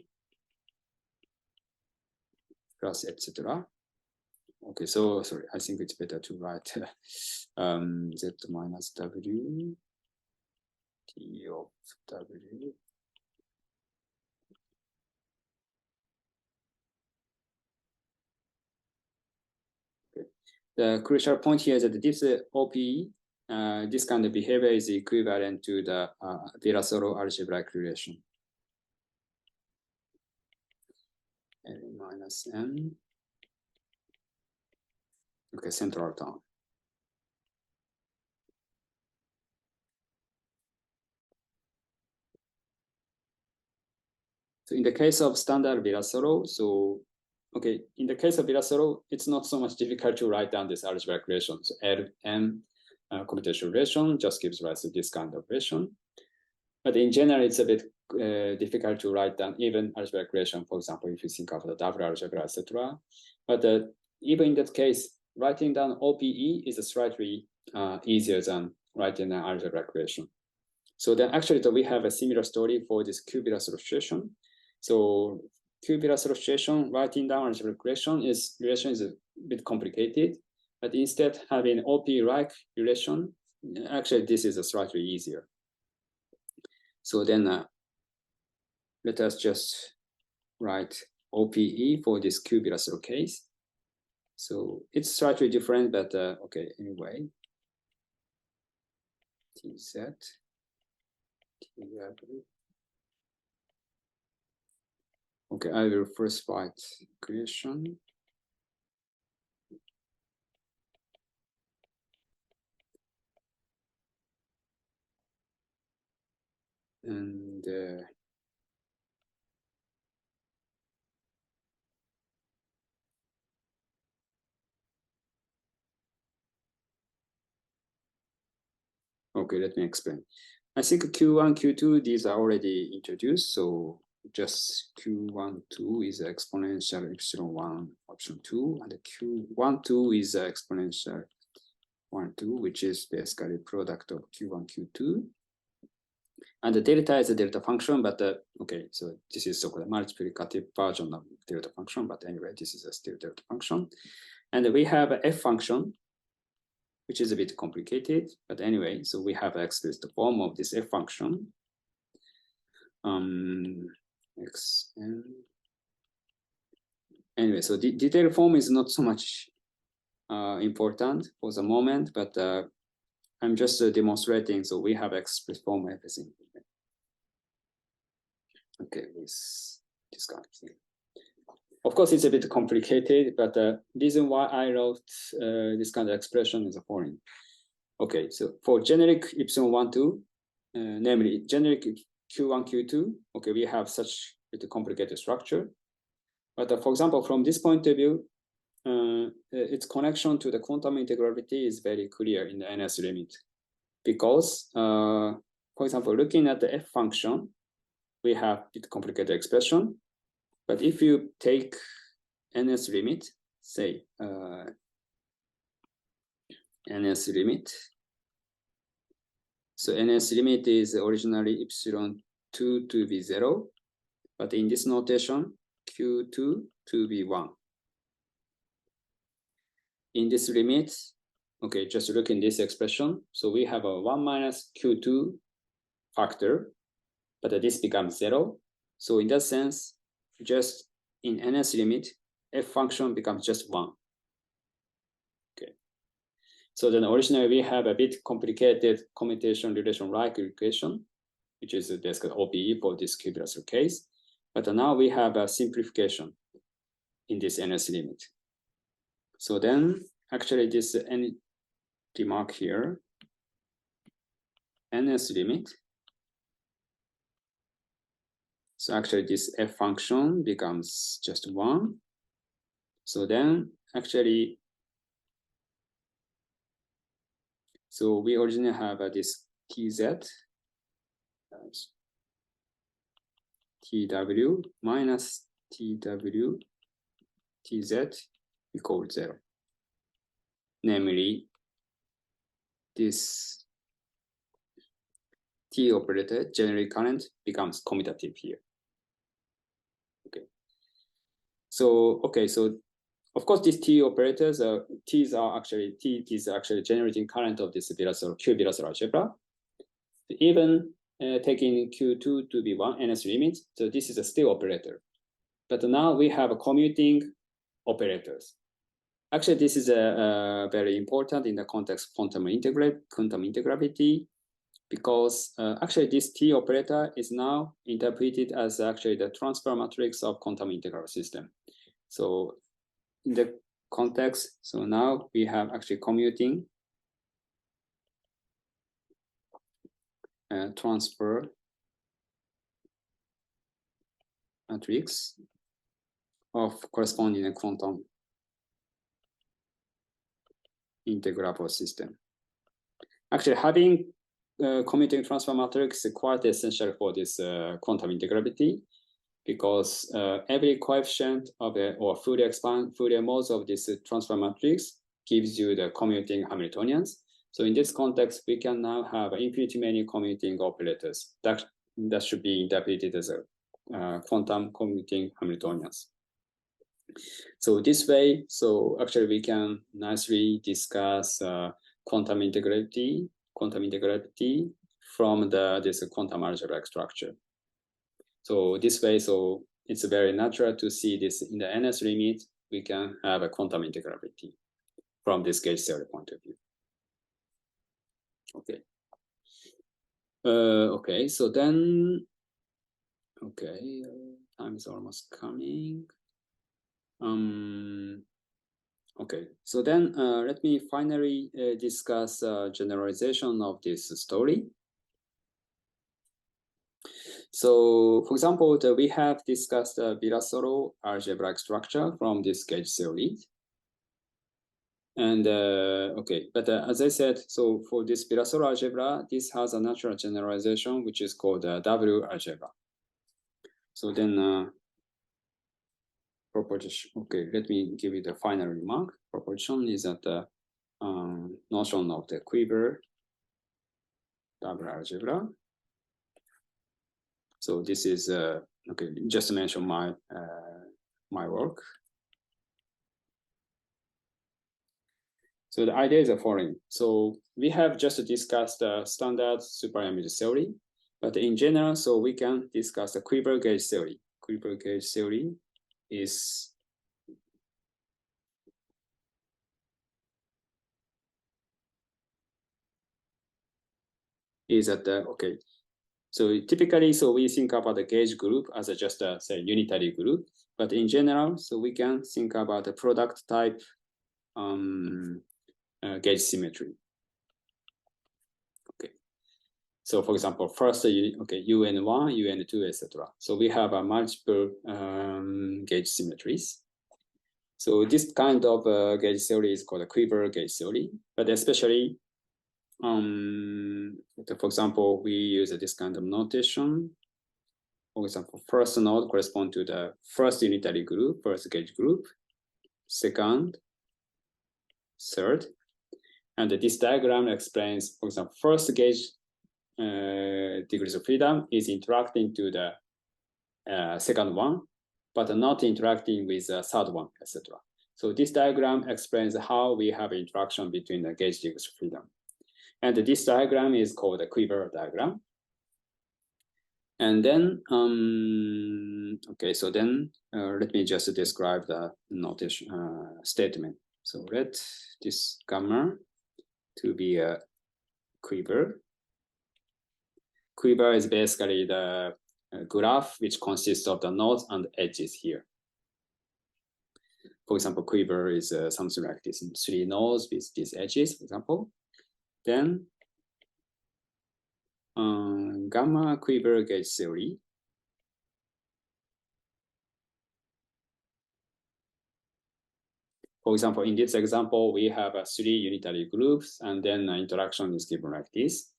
plus etc. Okay, so sorry, I think it's better to write Z minus W T of W. Okay. The crucial point here is that this OPE, this kind of behavior is equivalent to the Virasoro algebraic relation. L minus M. Okay, central term. So in the case of standard Virasoro, so okay, in the case of Virasoro, it's not so much difficult to write down this algebraic relation. So L-M computational relation just gives rise to this kind of relation. But in general, it's a bit difficult to write down even algebraic relation. For example, if you think of the double algebra, etc. But even in that case, writing down OPE is slightly easier than writing an algebraic relation. So then actually we have a similar story for this Q-Virasoro situation. So Q-Virasoro situation, writing down algebraic relation is a bit complicated, but instead having OP-like relation, actually this is slightly easier. So then let us just write OPE for this Q-Virasoro case. So it's slightly different, but okay, anyway. TZ, TW. Okay, I will first write creation. And okay, let me explain. I think Q1, Q2, these are already introduced. So just Q1, 2 is exponential epsilon 1 option 2, and the Q1, 2 is exponential 1, 2, which is basically product of Q1, Q2. And the delta is a delta function, but okay, so this is so-called multiplicative version of delta function, but anyway, this is a still delta function. And we have a f function, which is a bit complicated, but anyway, so we have explicit form of this f function. Xn. Anyway, so the detailed form is not so much important for the moment, but I'm just demonstrating, so we have explicit form everything. Okay, this kind of thing. Of course, it's a bit complicated, but the reason why I wrote this kind of expression is the following. Okay, so for generic epsilon 1, 2, namely generic Q1, Q2, okay, we have such with a complicated structure. But for example, from this point of view, its connection to the quantum integrability is very clear in the NS limit. Because, for example, looking at the f function, we have a bit complicated expression. But if you take NS limit, say NS limit, so NS limit is originally epsilon 2 to be 0, but in this notation, Q2 to be 1. In this limit, okay, just look in this expression. So we have a 1 minus Q2 factor, but this becomes 0. So in that sense, just in NS limit, f function becomes just 1. Okay. So then originally we have a bit complicated commutation relation like equation, which is this OPE for this cubical case. But now we have a simplification in this NS limit. So then actually this N remark here, NS limit. So actually this f function becomes just 1. So then actually, so we originally have this TZ, TW minus TW, TZ equals 0. Namely, this T operator, generic current, becomes commutative here. Okay. So, okay, so of course, these T operators, T is actually generating current of this Q bilateral algebra. Even taking Q2 to be 1 NS limit, so this is a still operator. But now we have a commuting operators. Actually, this is very important in the context of quantum integrability, because actually this T operator is now interpreted as actually the transfer matrix of quantum integral system. So in the context, so now we have actually commuting transfer matrix of corresponding quantum integrable system. Actually, having commuting transfer matrix is quite essential for this quantum integrability, because every coefficient of or Fourier modes of this transfer matrix gives you the commuting Hamiltonians. So in this context, we can now have infinitely many commuting operators that should be interpreted as a quantum commuting Hamiltonians. So this way, so actually we can nicely discuss quantum integrability from this quantum algebraic structure. So this way, so it's very natural to see this in the NS limit, we can have a quantum integrability from this gauge theory point of view. Okay. Okay, so then, okay, time is almost coming. Okay, so then let me finally discuss generalization of this story. So, for example, we have discussed Virasoro algebraic structure from this gauge theory. And okay, but as I said, so for this Virasoro algebra, this has a natural generalization which is called W algebra. So then proposition, okay, let me give you the final remark. Proposition is that the notion of the quiver W algebra. So this is okay. Just to mention my my work. So the idea is the following. So we have just discussed the standard superimage theory, but in general, so we can discuss the quiver gauge theory. Quiver gauge theory is that okay. So typically, so we think about the gauge group as just a say unitary group, but in general, so we can think about the product type gauge symmetry. Okay. So for example, first, UN1, UN2, etc. So we have a multiple gauge symmetries. So this kind of gauge theory is called a quiver gauge theory, but especially, for example, we use this kind of notation. For example, first node correspond to the first unitary group, first gauge group, second, third. And this diagram explains, for example, first gauge degrees of freedom is interacting to the second one, but not interacting with the third one, etc. So this diagram explains how we have interaction between the gauge degrees of freedom. And this diagram is called the quiver diagram. And then, so then let me just describe the notation statement. So let this gamma to be a quiver. Quiver is basically the graph which consists of the nodes and edges here. For example, quiver is something like this: 3 nodes with these edges, for example. Then gamma quiver gauge theory. For example, in this example, we have 3 unitary groups, and then interaction is given like this.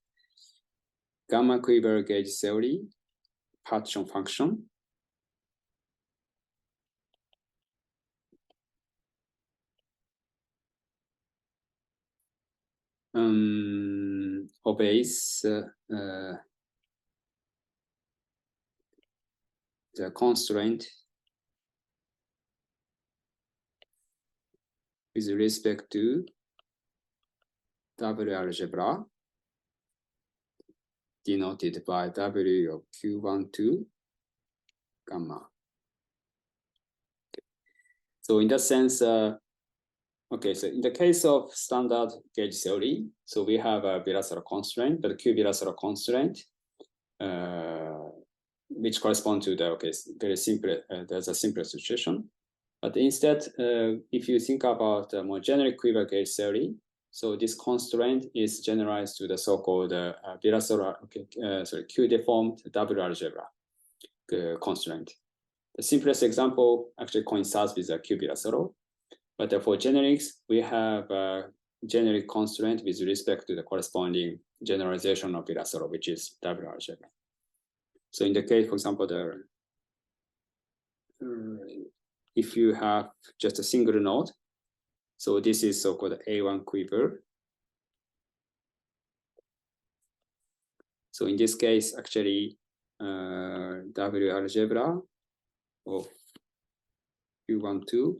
Gamma quiver gauge theory, partition function. Obeys the constraint with respect to W algebra, denoted by W of Q12 gamma. So in that sense, so in the case of standard gauge theory, so we have a bilateral constraint, but Q bilateral constraint, which correspond to the, very simple, there's a simpler situation. But instead, if you think about a more generic quiver gauge theory, so this constraint is generalized to the so-called bilateral, Q-deformed W algebra constraint. The simplest example actually coincides with the Q bilateral. But for generics, we have a generic constraint with respect to the corresponding generalization of bilateral, which is W algebra. So in the case, for example, if you have just a single node, so this is so-called A1 quiver. So in this case, actually, W algebra of Q12,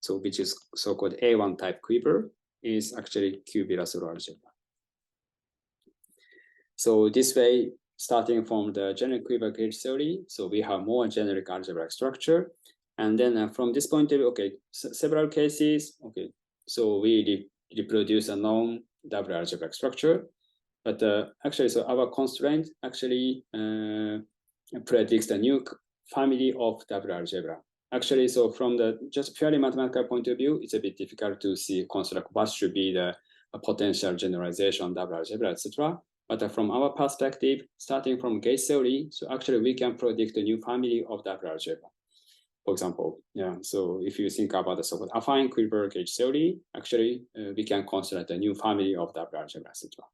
so which is so-called A1 type quiver, is actually Q bilateral algebra. So this way, starting from the generic quiver gauge theory, so we have more generic algebraic structure. And then from this point of view, several cases, so we reproduce a non-W algebraic structure. But actually, so our constraint actually predicts the new family of W algebra. Actually, so from the just purely mathematical point of view, it's a bit difficult to see construct what should be the potential generalization W algebra, etc. But from our perspective, starting from gauge theory, so actually we can predict a new family of W algebra. For example, so if you think about the so-called affine quiver gauge theory, actually we can construct a new family of W algebra, etc.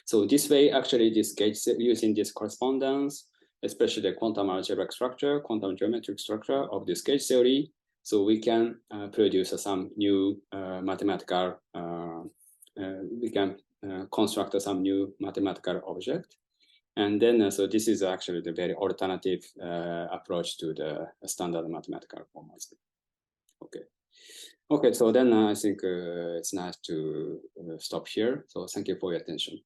So this way, actually, this gauge using this correspondence, especially the quantum algebraic structure, quantum geometric structure of this gauge theory, so we can produce some new mathematical, we can construct some new mathematical object. And then, so this is actually the very alternative approach to the standard mathematical formats. Okay, so then I think it's nice to stop here. So thank you for your attention.